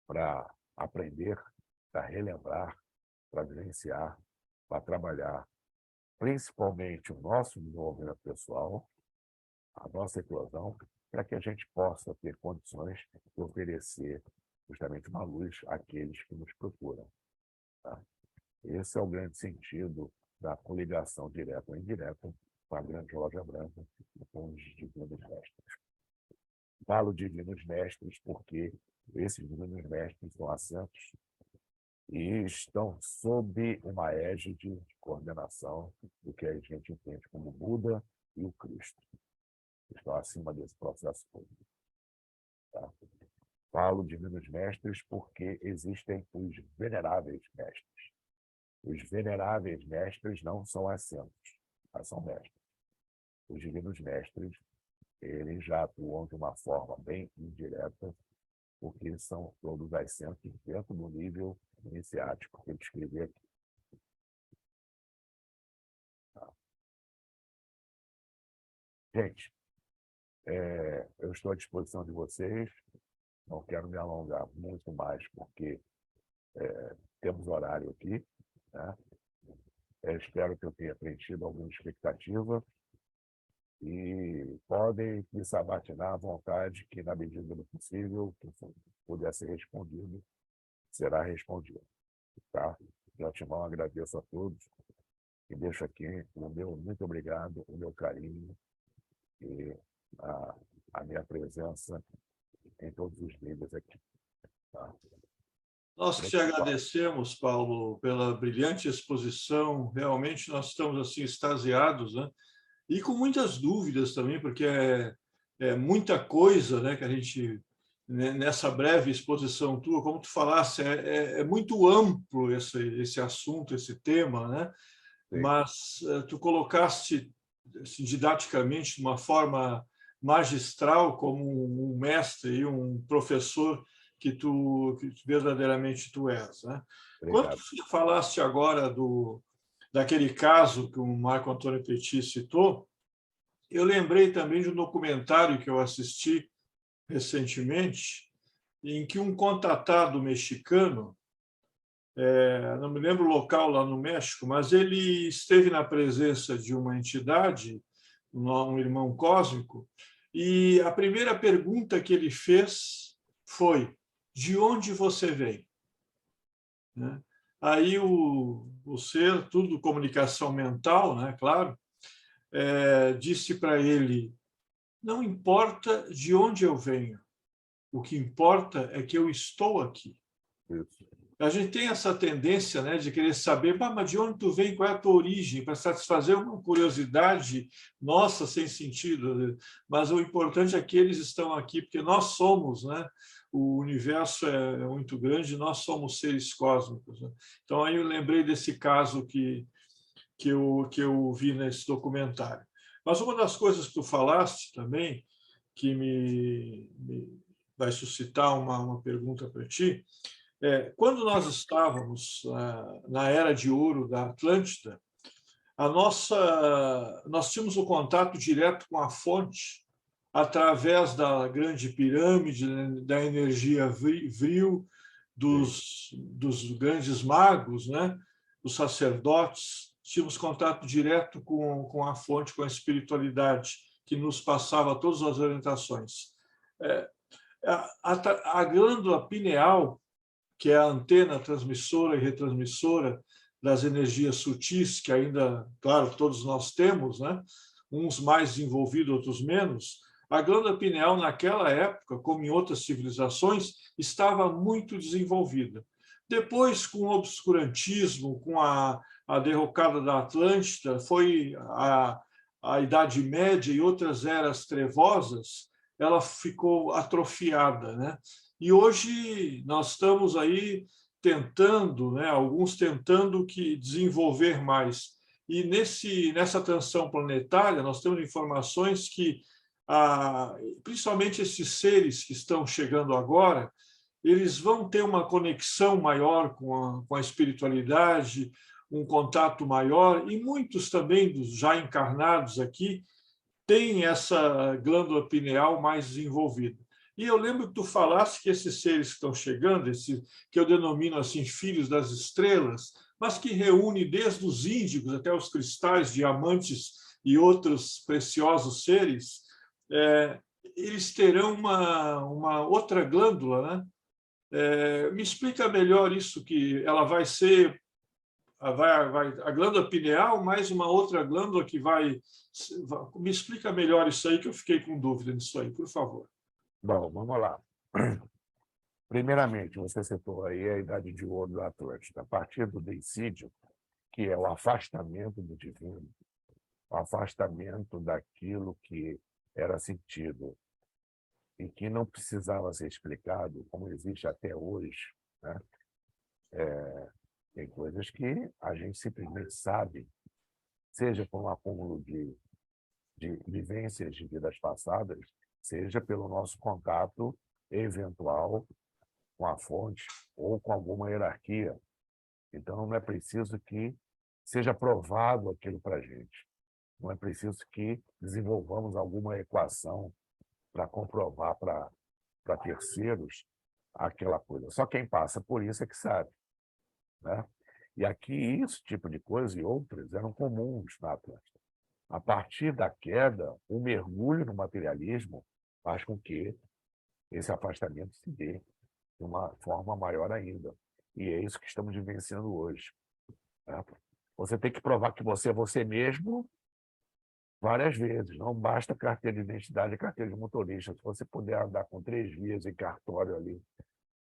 para aprender, para relembrar, para vivenciar, para trabalhar, principalmente o nosso desenvolvimento pessoal, a nossa eclosão, para que a gente possa ter condições de oferecer justamente uma luz àqueles que nos procuram. Tá? Esse é o grande sentido da coligação direta ou indireta com a grande loja branca e com os divinos mestres. Falo divinos mestres porque esses divinos mestres são assentos e estão sob uma égide de coordenação do que a gente entende como Buda e o Cristo. Estão acima desse processo todo. Tá? Falo divinos mestres porque existem os veneráveis mestres. Os veneráveis mestres não são assentos, mas são mestres. Os divinos mestres, eles já atuam de uma forma bem indireta, porque são todos assentos dentro do nível iniciático que eu descrevi aqui. Tá? Gente, eu estou à disposição de vocês. Não quero me alongar muito mais, porque temos horário aqui. Né? Espero que eu tenha preenchido alguma expectativa e podem me sabatinar à vontade, que na medida do possível, que puder ser respondido, será respondido. Tá? De antemão, agradeço a todos e deixo aqui o meu muito obrigado, o meu carinho e a minha presença em todos os níveis aqui. Tá? Nós que te agradecemos, Paulo, pela brilhante exposição. Realmente nós estamos assim extasiados, né? E com muitas dúvidas também, porque é muita coisa, né, que a gente nessa breve exposição tua, como tu falasse, é muito amplo esse assunto, esse tema, né? Sim. Mas tu colocaste assim, didaticamente, de uma forma magistral, como um mestre e um professor que verdadeiramente tu és, né? Quando Obrigado. tu falaste agora daquele caso que o Marco Antônio Petit citou, eu lembrei também de um documentário que eu assisti recentemente, em que um contatado mexicano, não me lembro o local lá no México, mas ele esteve na presença de uma entidade, um irmão cósmico, e a primeira pergunta que ele fez foi: de onde você vem? Né? Aí o ser, tudo comunicação mental, né, claro, disse para ele: não importa de onde eu venho, o que importa é que eu estou aqui. Isso. A gente tem essa tendência, né, de querer saber, mas de onde tu vem, qual é a tua origem, para satisfazer uma curiosidade nossa sem sentido. Mas o importante é que eles estão aqui, porque nós somos, né? O universo é muito grande, nós somos seres cósmicos. Né? Então, aí eu lembrei desse caso que eu vi nesse documentário. Mas uma das coisas que tu falaste também, que me vai suscitar uma pergunta para ti, quando nós estávamos na era de ouro da Atlântida, nós tínhamos o contato direto com a fonte através da grande pirâmide, da energia vril, dos grandes magos, né? Dos sacerdotes. Tínhamos contato direto com a fonte, com a espiritualidade, que nos passava todas as orientações. A glândula pineal, que é a antena transmissora e retransmissora das energias sutis, que ainda, claro, todos nós temos, né? Uns mais desenvolvidos, outros menos. A glândula pineal, naquela época, como em outras civilizações, estava muito desenvolvida. Depois, com o obscurantismo, com a derrocada da Atlântida, foi a Idade Média e outras eras trevosas, ela ficou atrofiada, né? E hoje nós estamos aí tentando, né, alguns tentando desenvolver mais. E nessa tensão planetária, nós temos informações que, principalmente esses seres que estão chegando agora, eles vão ter uma conexão maior com a espiritualidade, um contato maior, e muitos também dos já encarnados aqui têm essa glândula pineal mais desenvolvida. E eu lembro que tu falaste que esses seres que estão chegando, que eu denomino assim filhos das estrelas, mas que reúne desde os índigos até os cristais, diamantes e outros preciosos seres, eles terão uma outra glândula, né? Me explica melhor isso, que ela vai ser a glândula pineal mais uma outra glândula que vai... Me explica melhor isso aí, que eu fiquei com dúvida nisso aí, por favor. Bom, vamos lá. Primeiramente, você citou aí a Idade de Ouro da Atlântida. A partir do deicídio, que é o afastamento do divino, o afastamento daquilo que era sentido e que não precisava ser explicado, como existe até hoje, né? Tem coisas que a gente simplesmente sabe, seja por um acúmulo de vivências de vidas passadas, seja pelo nosso contato eventual com a fonte ou com alguma hierarquia. Então, não é preciso que seja provado aquilo para a gente. Não é preciso que desenvolvamos alguma equação para comprovar para terceiros aquela coisa. Só quem passa por isso é que sabe, né? E aqui, esse tipo de coisa e outras eram comuns na Atlântida. A partir da queda, o mergulho no materialismo faz com que esse afastamento se dê de uma forma maior ainda. E é isso que estamos vivenciando hoje, né? Você tem que provar que você é você mesmo várias vezes. Não basta carteira de identidade e carteira de motorista. Se você puder andar com 3 vias em cartório ali,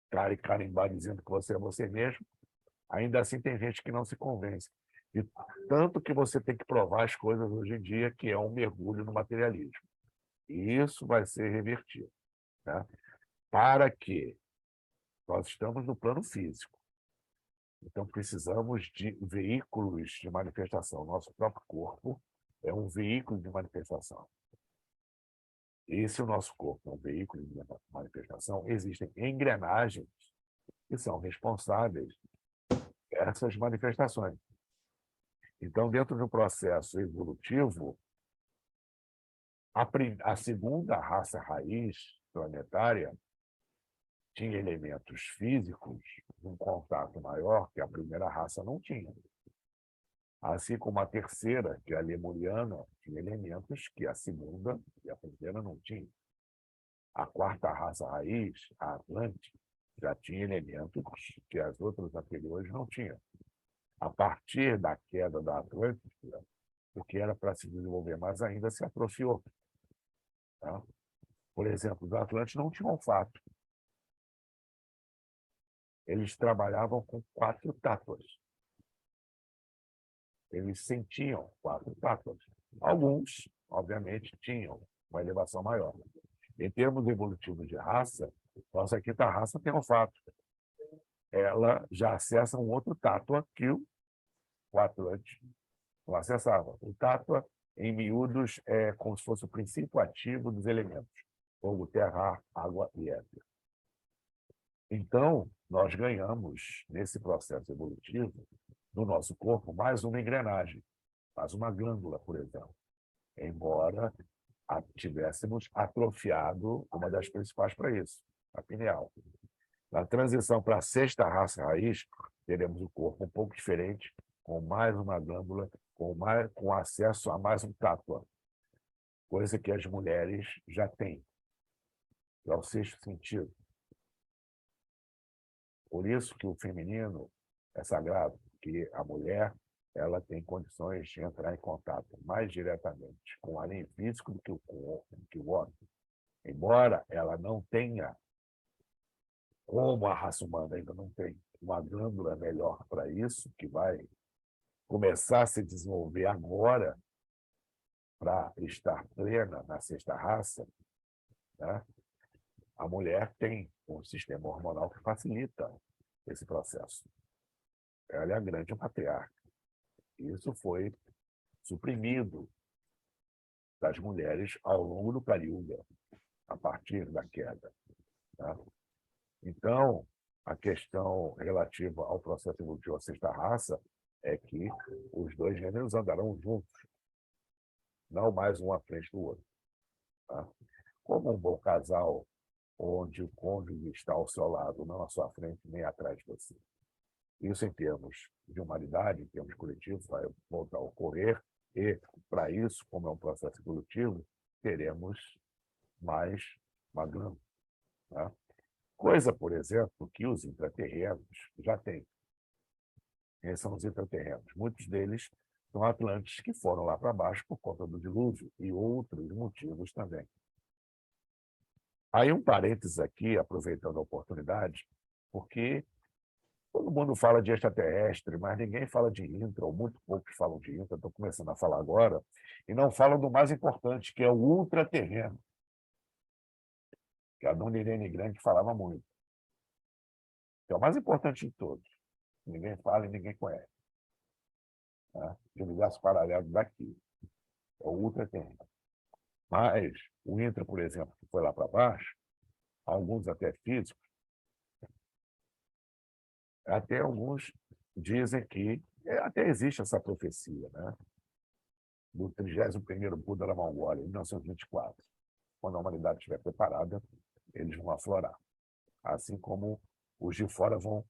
cara e carimbar dizendo que você é você mesmo, ainda assim tem gente que não se convence. E tanto que você tem que provar as coisas hoje em dia, que é um mergulho no materialismo. E isso vai ser revertido, né? para que nós estamos no plano físico. Então, precisamos de veículos de manifestação. Nosso próprio corpo é um veículo de manifestação. E se o nosso corpo é um veículo de manifestação, existem engrenagens que são responsáveis por essas manifestações. Então, dentro do processo evolutivo, a segunda raça raiz planetária tinha elementos físicos de um contato maior que a primeira raça não tinha. Assim como a terceira, que é a lemuriana, tinha elementos que a segunda e a primeira não tinham. A quarta raça raiz, a Atlântica, já tinha elementos que as outras anteriores não tinham. A partir da queda da Atlântida, o que era para se desenvolver mais ainda se atrofiou. Tá? Por exemplo, os Atlantes não tinham olfato. Eles trabalhavam com 4 tátuas. Eles sentiam 4 tátuas. Alguns, obviamente, tinham uma elevação maior. Em termos evolutivos de raça, nossa quinta raça tem olfato. Ela já acessa um outro tátua que o Atlante não acessava. O tátua, em miúdos, é como se fosse o princípio ativo dos elementos: fogo, terra, ar, água e éter. Então, nós ganhamos, nesse processo evolutivo, no nosso corpo, mais uma engrenagem, mais uma glândula, por exemplo. Embora tivéssemos atrofiado uma das principais para isso, a pineal. Na transição para a sexta raça raiz, teremos o corpo um pouco diferente, com mais uma glândula, com acesso a mais um tátua, coisa que as mulheres já têm, que é o sexto sentido. Por isso que o feminino é sagrado, que a mulher ela tem condições de entrar em contato mais diretamente com o além físico do que o homem. Embora ela não tenha, como a raça humana ainda não tem, uma glândula melhor para isso, que vai começar a se desenvolver agora para estar plena na sexta raça, né? A mulher tem um sistema hormonal que facilita esse processo. Ela é a grande matriarca. Isso foi suprimido das mulheres ao longo do Kali-Yuga, a partir da queda. Tá? Então, a questão relativa ao processo evolutivo à sexta raça é que os dois gêneros andarão juntos, não mais um à frente do outro. Tá? Como um bom casal, onde o cônjuge está ao seu lado, não à sua frente nem atrás de você. Isso em termos de humanidade, em termos coletivos, vai voltar a ocorrer, e, para isso, como é um processo evolutivo, teremos mais uma glândula. Tá? Coisa, por exemplo, que os intraterrenos já têm. Quem são os intraterrenos? Muitos deles são atlantes que foram lá para baixo por conta do dilúvio e outros motivos também. Aí um parênteses aqui, aproveitando a oportunidade, porque todo mundo fala de extraterrestre, mas ninguém fala de intra, ou muito poucos falam de intra, estou começando a falar agora, e não falam do mais importante, que é o ultraterreno, que a dona Irene Grande falava muito. Que é o mais importante de todos. Ninguém fala e ninguém conhece. Né? De universo paralelo daqui. É o ultraterreno. Mas o intra, por exemplo, que foi lá para baixo, alguns até físicos, até alguns dizem que até existe essa profecia, né? Do 31º Buda da Mongólia, em 1924. Quando a humanidade estiver preparada, eles vão aflorar. Assim como os de fora vão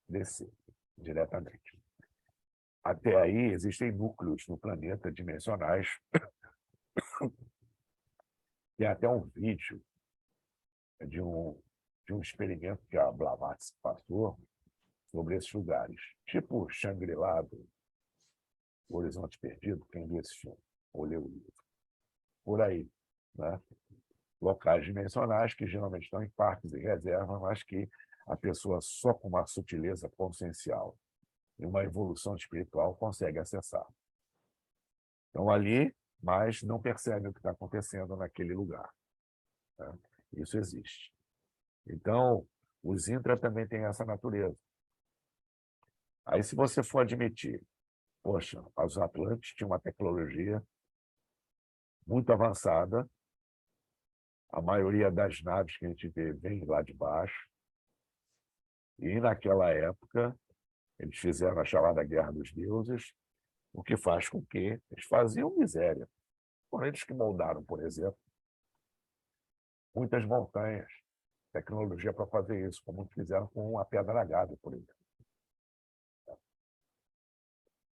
descer diretamente. Até aí, existem núcleos no planeta dimensionais. Tem até um vídeo de um experimento que a Blavatsky passou sobre esses lugares. Tipo Shangri-La, do Horizonte Perdido, quem viu esse filme, ou leu o livro. Por aí. Né? Locais dimensionais que geralmente estão em parques e reservas, mas que a pessoa só com uma sutileza consciencial e uma evolução espiritual consegue acessar. Então, ali, mas não percebe o que está acontecendo naquele lugar. Né? Isso existe. Então, os intra também têm essa natureza. Aí, se você for admitir, poxa, os Atlantes tinham uma tecnologia muito avançada, a maioria das naves que a gente vê vem lá de baixo, e naquela época eles fizeram a chamada Guerra dos Deuses, o que faz com que eles faziam miséria. Foram eles que moldaram, por exemplo, muitas montanhas, tecnologia para fazer isso, como fizeram com a Pedra da Gávea, por exemplo.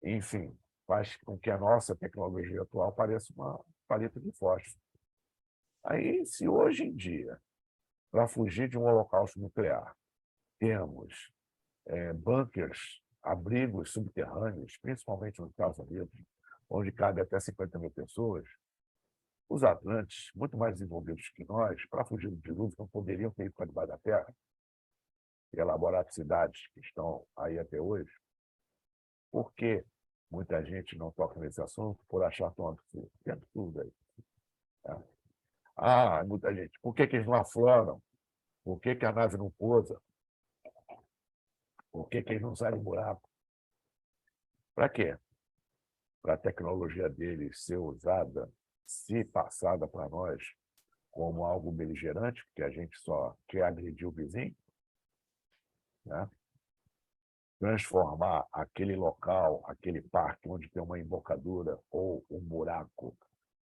Enfim, faz com que a nossa tecnologia atual pareça uma paleta de fósforo. Aí, se hoje em dia, para fugir de um holocausto nuclear, temos bunkers, abrigos subterrâneos, principalmente nos Estados Unidos, onde cabe até 50 mil pessoas, os atlantes, muito mais desenvolvidos que nós, para fugir do dilúvio, não poderiam ter ido para debaixo da terra e elaborar cidades que estão aí até hoje. Por que muita gente não toca nesse assunto? Por achar tão absurdo. Que absurdo aí. Muita gente. Por que eles não afloram? Por que a nave não pousa? Por que eles não saem do buraco? Para quê? Para a tecnologia deles ser usada, se passada para nós como algo beligerante, porque a gente só quer agredir o vizinho, né? Transformar aquele local, aquele parque onde tem uma embocadura ou um buraco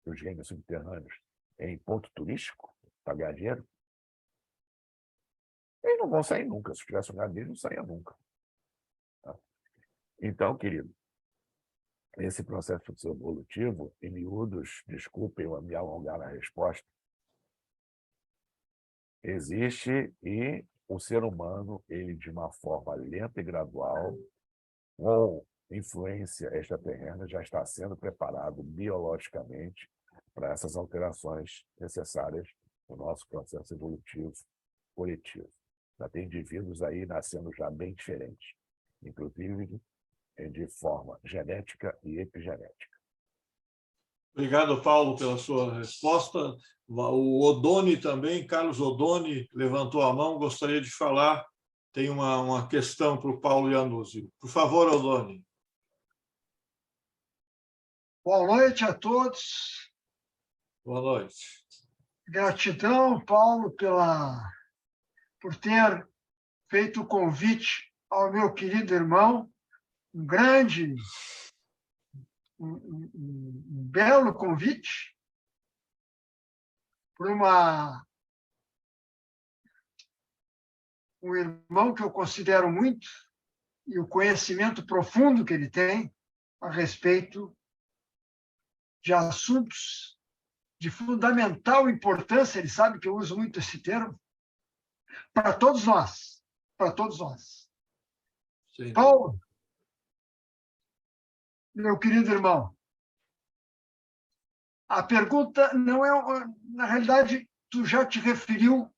dos reinos subterrâneos em ponto turístico, para ganhar dinheiro, eles não vão sair nunca. Se tivesse um lugar deles, não saia nunca. Tá? Então, querido, esse processo evolutivo, em miúdos, desculpem eu me alongar na resposta, existe e o ser humano, ele de uma forma lenta e gradual, com influência extraterrena, já está sendo preparado biologicamente para essas alterações necessárias no nosso processo evolutivo coletivo. Já tem indivíduos aí nascendo já bem diferentes, inclusive de forma genética e epigenética. Obrigado, Paulo, pela sua resposta. O Odoni também, Carlos Odoni, levantou a mão, gostaria de falar. Tem uma questão para o Paulo Iannuzzi. Por favor, Odoni. Boa noite a todos. Boa noite. Gratidão, Paulo, por ter feito o convite ao meu querido irmão, um belo convite para um irmão que eu considero muito e o conhecimento profundo que ele tem a respeito de assuntos de fundamental importância, ele sabe que eu uso muito esse termo, para todos nós. Para todos nós. Sim. Paulo, meu querido irmão, a pergunta não é... Na realidade, tu já te referiu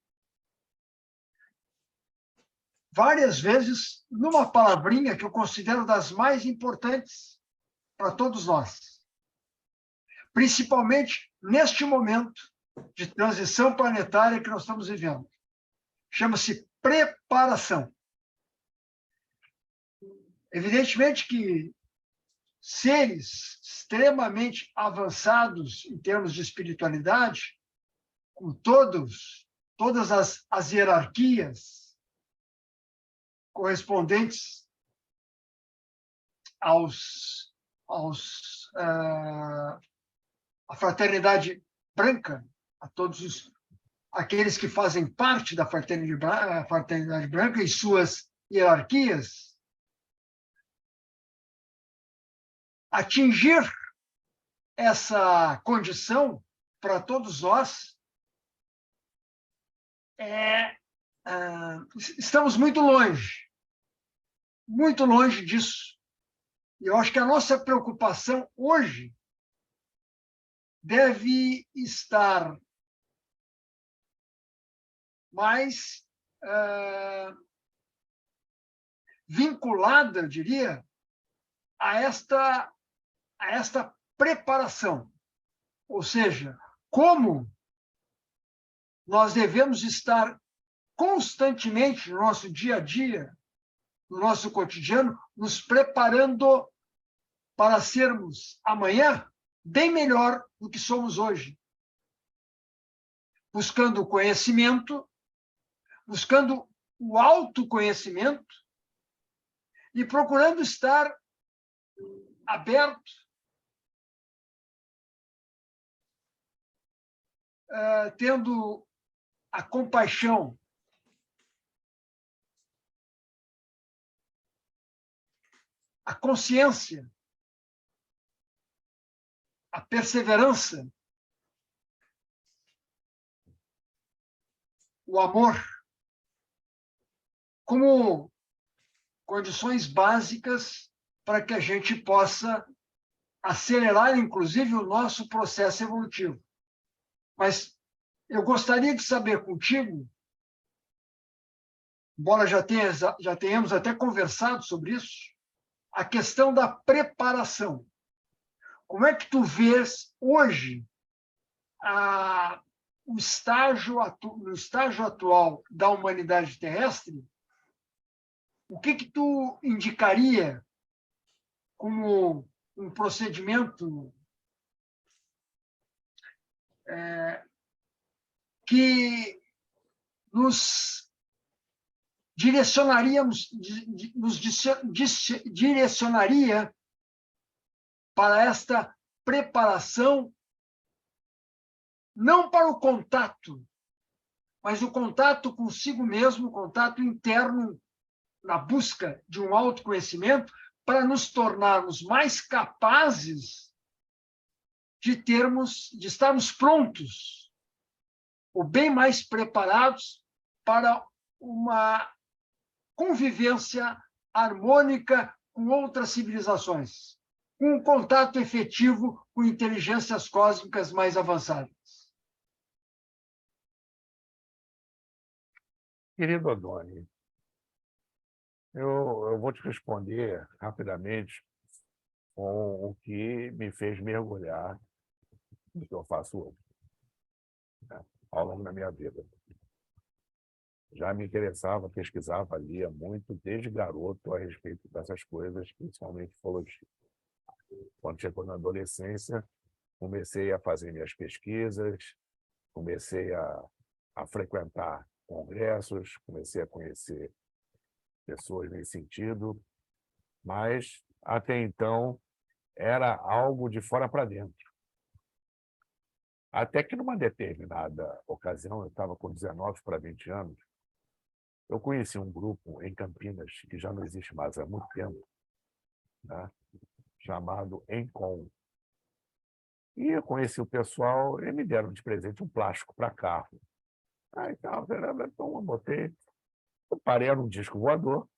várias vezes numa palavrinha que eu considero das mais importantes para todos nós. Principalmente neste momento de transição planetária que nós estamos vivendo. Chama-se preparação. Evidentemente que seres extremamente avançados em termos de espiritualidade, com todas as hierarquias correspondentes à fraternidade branca, a todos aqueles que fazem parte da fraternidade branca e suas hierarquias, atingir essa condição para todos nós estamos muito longe disso. E eu acho que a nossa preocupação hoje deve estar mais vinculada, eu diria, a esta preparação. Ou seja, como nós devemos estar constantemente no nosso dia a dia, no nosso cotidiano, nos preparando para sermos amanhã bem melhor do que somos hoje. Buscando conhecimento, buscando o autoconhecimento e procurando estar aberto, tendo a compaixão, a consciência, a perseverança, o amor, como condições básicas para que a gente possa acelerar, inclusive, o nosso processo evolutivo. Mas eu gostaria de saber contigo, embora já tenhamos até conversado sobre isso, a questão da preparação. Como é que tu vês hoje no estágio atual da humanidade terrestre? O que tu indicaria como um procedimento que nos direcionaria para esta preparação, não para o contato, mas o contato consigo mesmo, o contato interno, na busca de um autoconhecimento, para nos tornarmos mais capazes de estarmos prontos, ou bem mais preparados para uma convivência harmônica com outras civilizações, com um contato efetivo com inteligências cósmicas mais avançadas. Querido Adoni, eu vou te responder rapidamente com o que me fez mergulhar no que eu faço hoje, né, ao longo da minha vida. Já me interessava, pesquisava, lia muito, desde garoto, a respeito dessas coisas, principalmente ufologia. Quando chegou na adolescência, comecei a fazer minhas pesquisas, comecei a frequentar congressos, comecei a conhecer pessoas nesse sentido, mas, até então, era algo de fora para dentro. Até que, numa determinada ocasião, eu estava com 19 para 20 anos, eu conheci um grupo em Campinas, que já não existe mais há muito tempo, né, chamado Encom. E eu conheci o pessoal e me deram de presente um plástico para carro. Então, eu botei, eu parei, era um disco voador,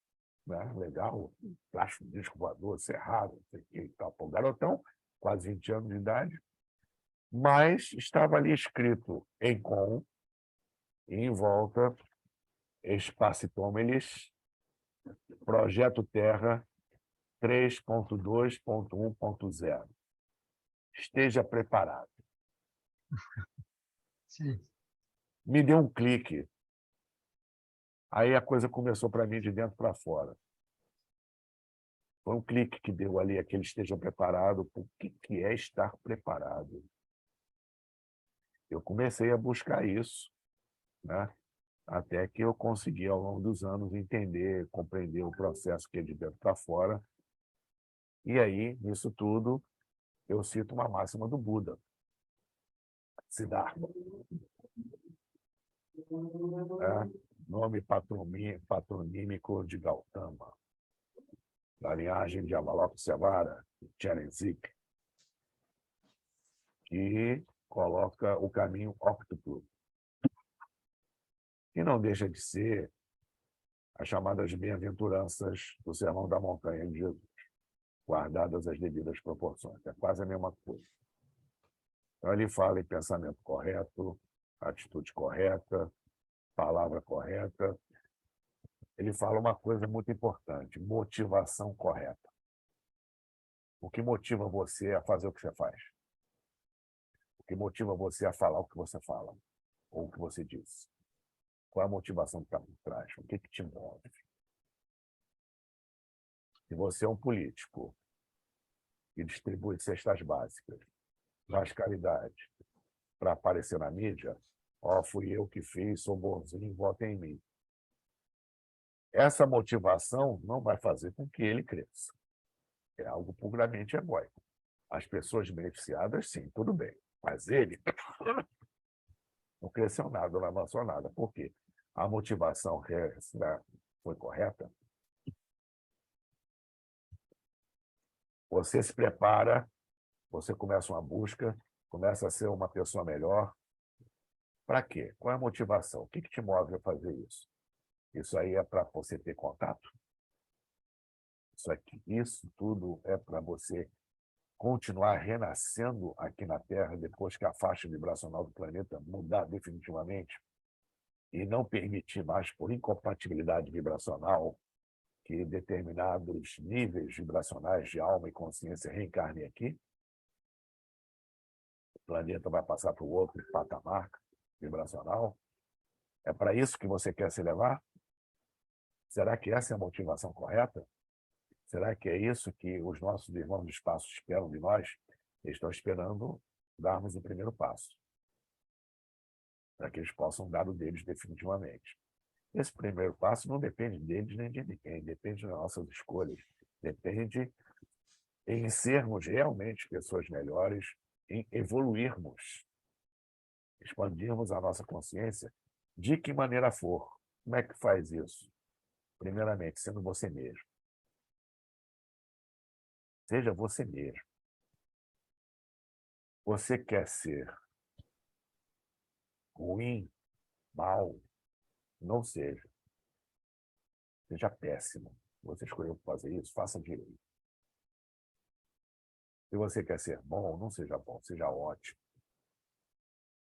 né, legal, plástico, disco voador, cerrado, não sei o que e tal. Pô, garotão, quase 20 anos de idade, mas estava ali escrito Encom, e em volta, Espaço Tômeles, Projeto Terra 3.2.1.0. Esteja preparado. Sim. Me deu um clique. Aí a coisa começou para mim de dentro para fora. Foi um clique que deu ali, aquele esteja preparado. O que é estar preparado? Eu comecei a buscar isso, né? Até que eu consegui, ao longo dos anos, entender, compreender o processo que é de dentro para fora. E aí, nisso tudo, eu cito uma máxima do Buda, Siddhartha. Nome patronímico de Gautama, da linhagem de Avalokiteshvara, Chenrezig, que coloca o caminho óctuplo, que não deixa de ser as chamadas bem-aventuranças do Sermão da Montanha de Jesus, guardadas as devidas proporções. É quase a mesma coisa. Então, ele fala em pensamento correto, atitude correta, palavra correta. Ele fala uma coisa muito importante: motivação correta. O que motiva você a fazer o que você faz? O que motiva você a falar o que você fala? Ou o que você diz? Qual é a motivação que está por trás? O que te move? Se você é um político que distribui cestas básicas, faz caridade para aparecer na mídia, fui eu que fiz, sou bonzinho, votem em mim. Essa motivação não vai fazer com que ele cresça. É algo puramente egóico. As pessoas beneficiadas, sim, tudo bem. Mas ele não cresceu nada, não avançou nada. Por quê? A motivação foi correta. Você se prepara, você começa uma busca, começa a ser uma pessoa melhor. Para quê? Qual é a motivação? O que te move a fazer isso? Isso aí é para você ter contato? Isso tudo é para você continuar renascendo aqui na Terra depois que a faixa vibracional do planeta mudar definitivamente e não permitir mais, por incompatibilidade vibracional, que determinados níveis vibracionais de alma e consciência reencarnem aqui? O planeta vai passar para o outro patamar vibracional? É para isso que você quer se levar? Será que essa é a motivação correta? Será que é isso que os nossos irmãos do espaço esperam de nós? Eles estão esperando darmos o primeiro passo, para que eles possam dar o deles definitivamente. Esse primeiro passo não depende deles nem de ninguém, depende das nossas escolhas, depende em sermos realmente pessoas melhores, em evoluirmos, expandirmos a nossa consciência, de que maneira for. Como é que faz isso? Primeiramente, sendo você mesmo. Seja você mesmo. Você quer ser ruim, mal, não seja. Seja péssimo. Você escolheu fazer isso, faça direito. Se você quer ser bom, não seja bom, seja ótimo.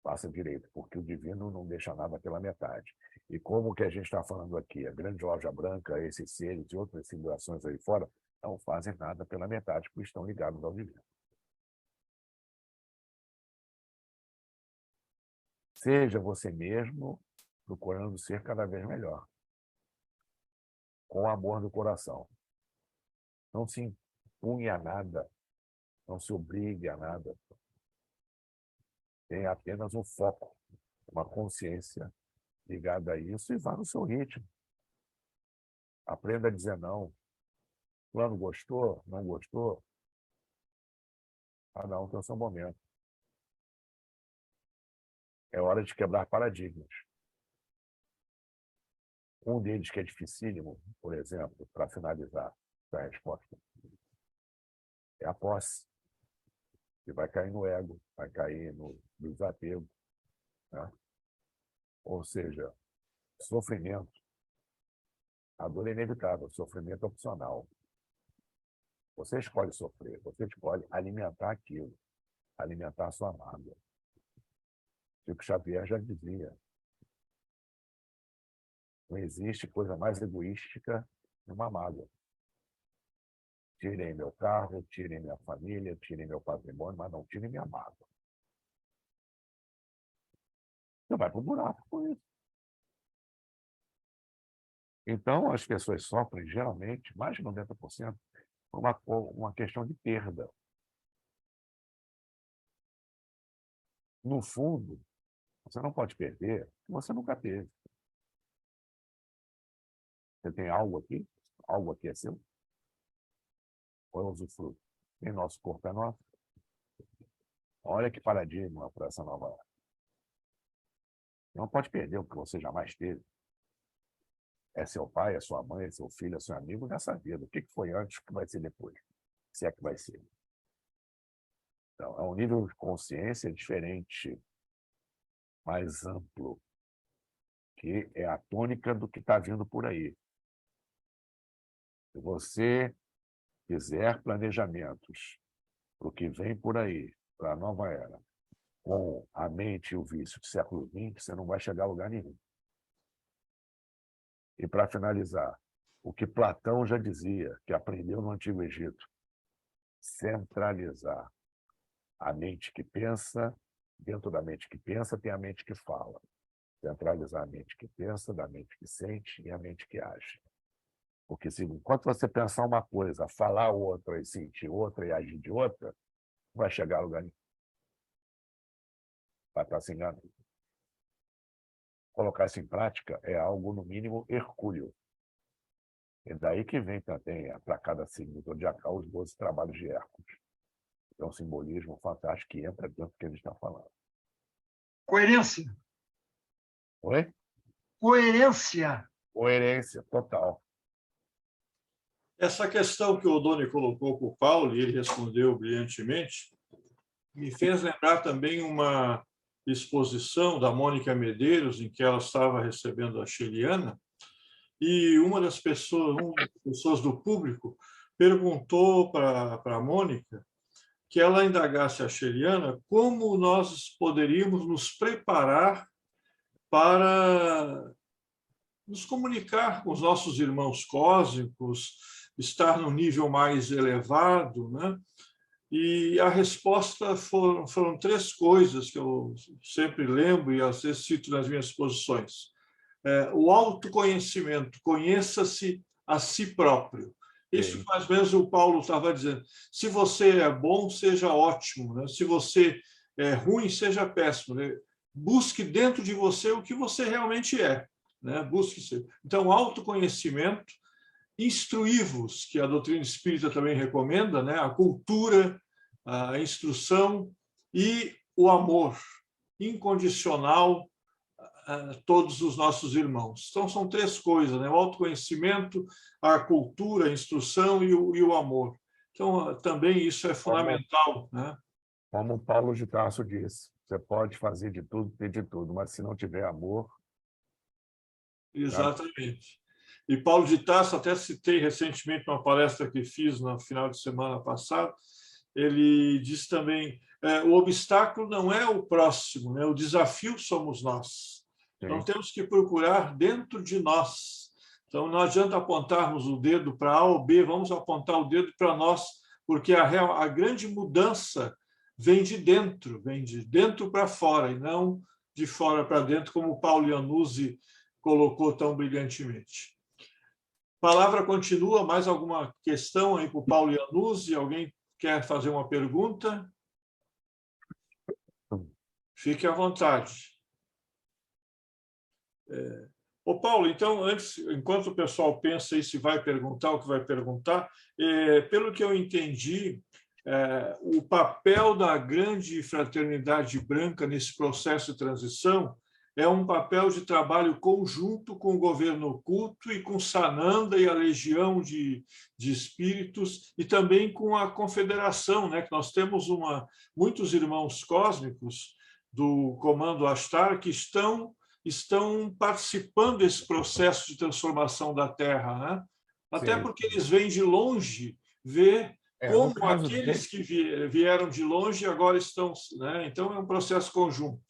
Faça direito, porque o divino não deixa nada pela metade. E como que a gente está falando aqui, a grande loja branca, esses seres e outras civilizações aí fora, não fazem nada pela metade, porque estão ligados ao divino. Seja você mesmo, procurando ser cada vez melhor, com amor no coração. Não se impunhe a nada, não se obrigue a nada. Tenha apenas um foco, uma consciência ligada a isso e vá no seu ritmo. Aprenda a dizer não. Plano gostou? Não gostou? Cada um tem o seu momento. É hora de quebrar paradigmas. Um deles que é dificílimo, por exemplo, para finalizar a resposta, é a posse. Que vai cair no ego, vai cair no desapego. Né? Ou seja, sofrimento. A dor é inevitável, sofrimento é opcional. Você escolhe sofrer, você escolhe alimentar aquilo, alimentar a sua mágoa. Chico Xavier já dizia, não existe coisa mais egoística que uma mágoa. Tirem meu carro, tirem minha família, tirem meu patrimônio, mas não tirem minha mágoa. Você vai para o buraco com isso. Então, as pessoas sofrem, geralmente, mais de 90%, uma questão de perda. No fundo, você não pode perder o que você nunca teve. Você tem algo aqui? Algo aqui é seu? Ou é usufruto? Tem nosso corpo é nosso? Olha que paradigma para essa nova era. Não pode perder o que você jamais teve. É seu pai, é sua mãe, é seu filho, é seu amigo nessa vida. O que foi antes, o que vai ser depois? Se é que vai ser. Então, é um nível de consciência diferente, mais amplo, que é a tônica do que está vindo por aí. Se você fizer planejamentos para o que vem por aí, para a nova era, com a mente e o vício do século XX, você não vai chegar a lugar nenhum. E, para finalizar, o que Platão já dizia, que aprendeu no Antigo Egito, centralizar a mente que pensa, dentro da mente que pensa tem a mente que fala. Centralizar a mente que pensa, da mente que sente e a mente que age. Porque se, enquanto você pensar uma coisa, falar outra e sentir outra e agir de outra, não vai chegar a lugar nenhum. Vai estar se enganando. Colocar isso em prática é algo, no mínimo, hercúleo. É daí que vem também, para cada signo do zodiacal, os 12 trabalhos de Hércules. É um simbolismo fantástico que entra dentro do que a gente está falando. Coerência. Oi? Coerência. Coerência total. Essa questão que o Odoni colocou para o Paulo, e ele respondeu brilhantemente, me fez lembrar também uma exposição da Mônica Medeiros, em que ela estava recebendo a Sheliana, e uma das pessoas do público perguntou para a Mônica que ela indagasse a Sheliana como nós poderíamos nos preparar para nos comunicar com os nossos irmãos cósmicos, estar num nível mais elevado, né? E a resposta foram 3 coisas que eu sempre lembro e às vezes cito nas minhas exposições. O autoconhecimento, conheça-se a si próprio. Isso que mais ou menos o Paulo estava dizendo. Se você é bom, seja ótimo, né? Se você é ruim, seja péssimo, né? Busque dentro de você o que você realmente é, né? Busque-se. Então, autoconhecimento, instruí-vos, que a doutrina espírita também recomenda, né? A cultura, a instrução e o amor incondicional a todos os nossos irmãos. Então, são 3 coisas, né? O autoconhecimento, a cultura, a instrução e o amor. Então, também isso é fundamental, né? Como o Paulo de Tarso disse, você pode fazer de tudo, ter de tudo, mas se não tiver amor... Exatamente. E Paulo de Tarso, até citei recentemente uma palestra que fiz no final de semana passado, ele diz também, o obstáculo não é o próximo, né? O desafio somos nós. Então, temos que procurar dentro de nós. Então, não adianta apontarmos o dedo para A ou B, vamos apontar o dedo para nós, porque a grande mudança vem de dentro para fora, e não de fora para dentro, como o Paulo Iannuzzi colocou tão brilhantemente. A palavra continua, mais alguma questão aí para o Paulo Iannuzzi? Alguém quer fazer uma pergunta? Fique à vontade. Ô Paulo, então, antes, enquanto o pessoal pensa aí se vai perguntar o que vai perguntar, pelo que eu entendi, o papel da grande fraternidade branca nesse processo de transição é um papel de trabalho conjunto com o governo oculto e com Sananda e a legião de espíritos, e também com a confederação, né? Que nós temos muitos irmãos cósmicos do Comando Ashtar que estão participando desse processo de transformação da Terra, né? Até porque eles vêm de longe ver como aqueles que vieram de longe agora estão... né? Então, é um processo conjunto.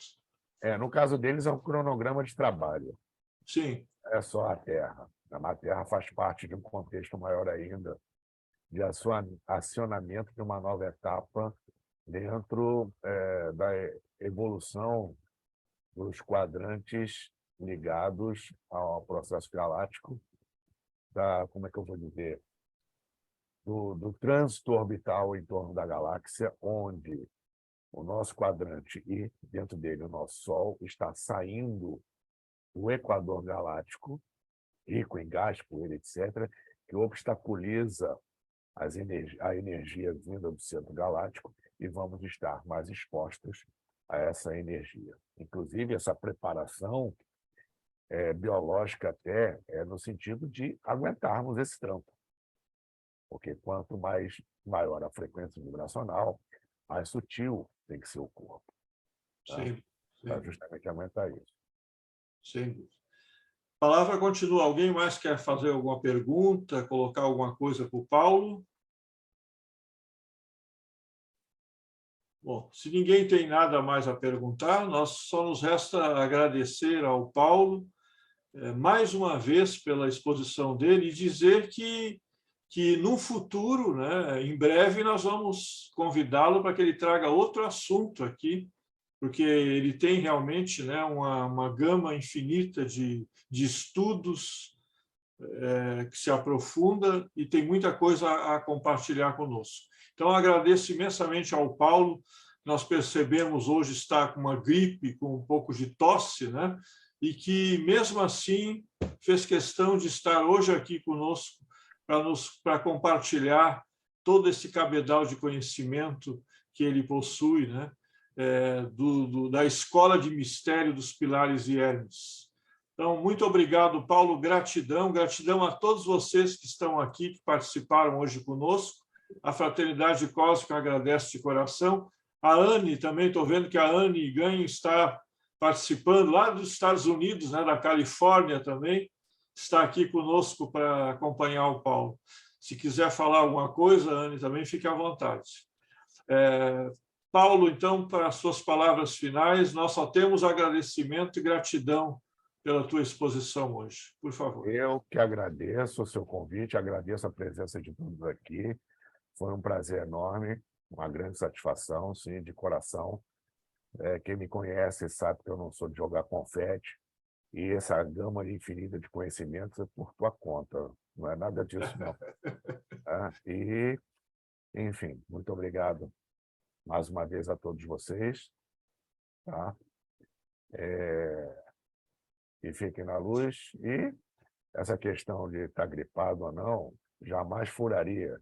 No caso deles, é um cronograma de trabalho. Sim. É só a Terra. A Terra faz parte de um contexto maior ainda, de acionamento de uma nova etapa dentro da evolução dos quadrantes ligados ao processo galáctico, como é que eu vou dizer, do trânsito orbital em torno da galáxia, onde o nosso quadrante e, dentro dele, o nosso Sol está saindo do equador galáctico, rico em gás, poeira, etc., que obstaculiza a energia vinda do centro galáctico, e vamos estar mais expostos a essa energia. Inclusive, essa preparação biológica até no sentido de aguentarmos esse trampo. Porque quanto maior a frequência vibracional, mais sutil tem que ser o corpo. Tá? Sim. Para justamente aguentar isso. Sim. A palavra continua. Alguém mais quer fazer alguma pergunta, colocar alguma coisa para o Paulo? Bom, se ninguém tem nada mais a perguntar, só nos resta agradecer ao Paulo mais uma vez pela exposição dele e dizer que no futuro, né, em breve, nós vamos convidá-lo para que ele traga outro assunto aqui porque ele tem realmente, né, uma gama infinita de estudos que se aprofunda e tem muita coisa a compartilhar conosco. Então, agradeço imensamente ao Paulo. Nós percebemos hoje estar com uma gripe, com um pouco de tosse, né? E que, mesmo assim, fez questão de estar hoje aqui conosco para compartilhar todo esse cabedal de conhecimento que ele possui, né? Da Escola de Mistério dos Pilares e Hermes. Então, muito obrigado, Paulo, gratidão a todos vocês que estão aqui, que participaram hoje conosco. A Fraternidade Cósmica agradece de coração. A Anne, também estou vendo que a Anne Ganho está participando lá dos Estados Unidos, né, da Califórnia também, está aqui conosco para acompanhar o Paulo. Se quiser falar alguma coisa, Anne, também fique à vontade. Paulo, então, para as suas palavras finais, nós só temos agradecimento e gratidão pela tua exposição hoje. Por favor. Eu que agradeço o seu convite, agradeço a presença de todos aqui. Foi um prazer enorme, uma grande satisfação, sim, de coração. Quem me conhece sabe que eu não sou de jogar confete, e essa gama infinita de conhecimentos é por tua conta, não é nada disso, não. E, enfim, muito obrigado mais uma vez a todos vocês. Tá? E fiquem na luz. E essa questão de estar gripado ou não, jamais furaria.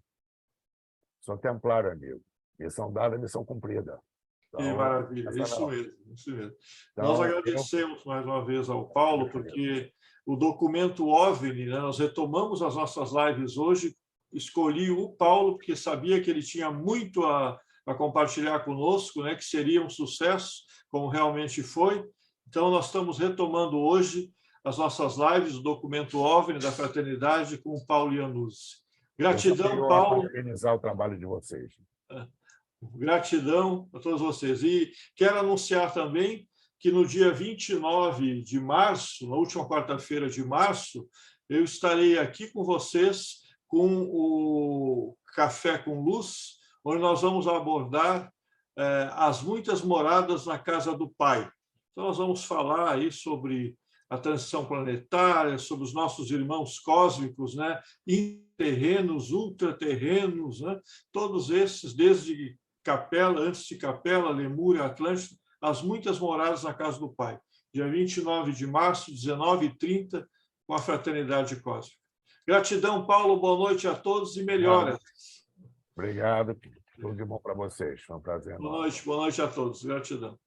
Sou templário, amigo. Missão dada, missão cumprida. Então, que maravilha, isso mesmo. Então, nós agradecemos mais uma vez ao Paulo, porque o documento OVNI, né, nós retomamos as nossas lives hoje, escolhi o Paulo, porque sabia que ele tinha muito a compartilhar conosco, né, que seria um sucesso, como realmente foi. Então, nós estamos retomando hoje as nossas lives, o documento OVNI da Fraternidade com o Paulo Iannuzzi. Gratidão, Paulo. Parabenizar o trabalho de vocês. Gratidão a todos vocês. E quero anunciar também que no dia 29 de março, na última quarta-feira de março, eu estarei aqui com vocês com o Café com Luz, onde nós vamos abordar as muitas moradas na casa do Pai. Então, nós vamos falar aí sobre a transição planetária, sobre os nossos irmãos cósmicos, né? Interterrenos, ultraterrenos, né? Todos esses, desde Capela, antes de Capela, Lemúria, Atlântida, as muitas moradas na casa do Pai. Dia 29 de março, 19h30, com a Fraternidade Cósmica. Gratidão, Paulo, boa noite a todos e melhoras. Obrigado, tudo de bom para vocês. Foi um prazer enorme. Boa noite a todos. Gratidão.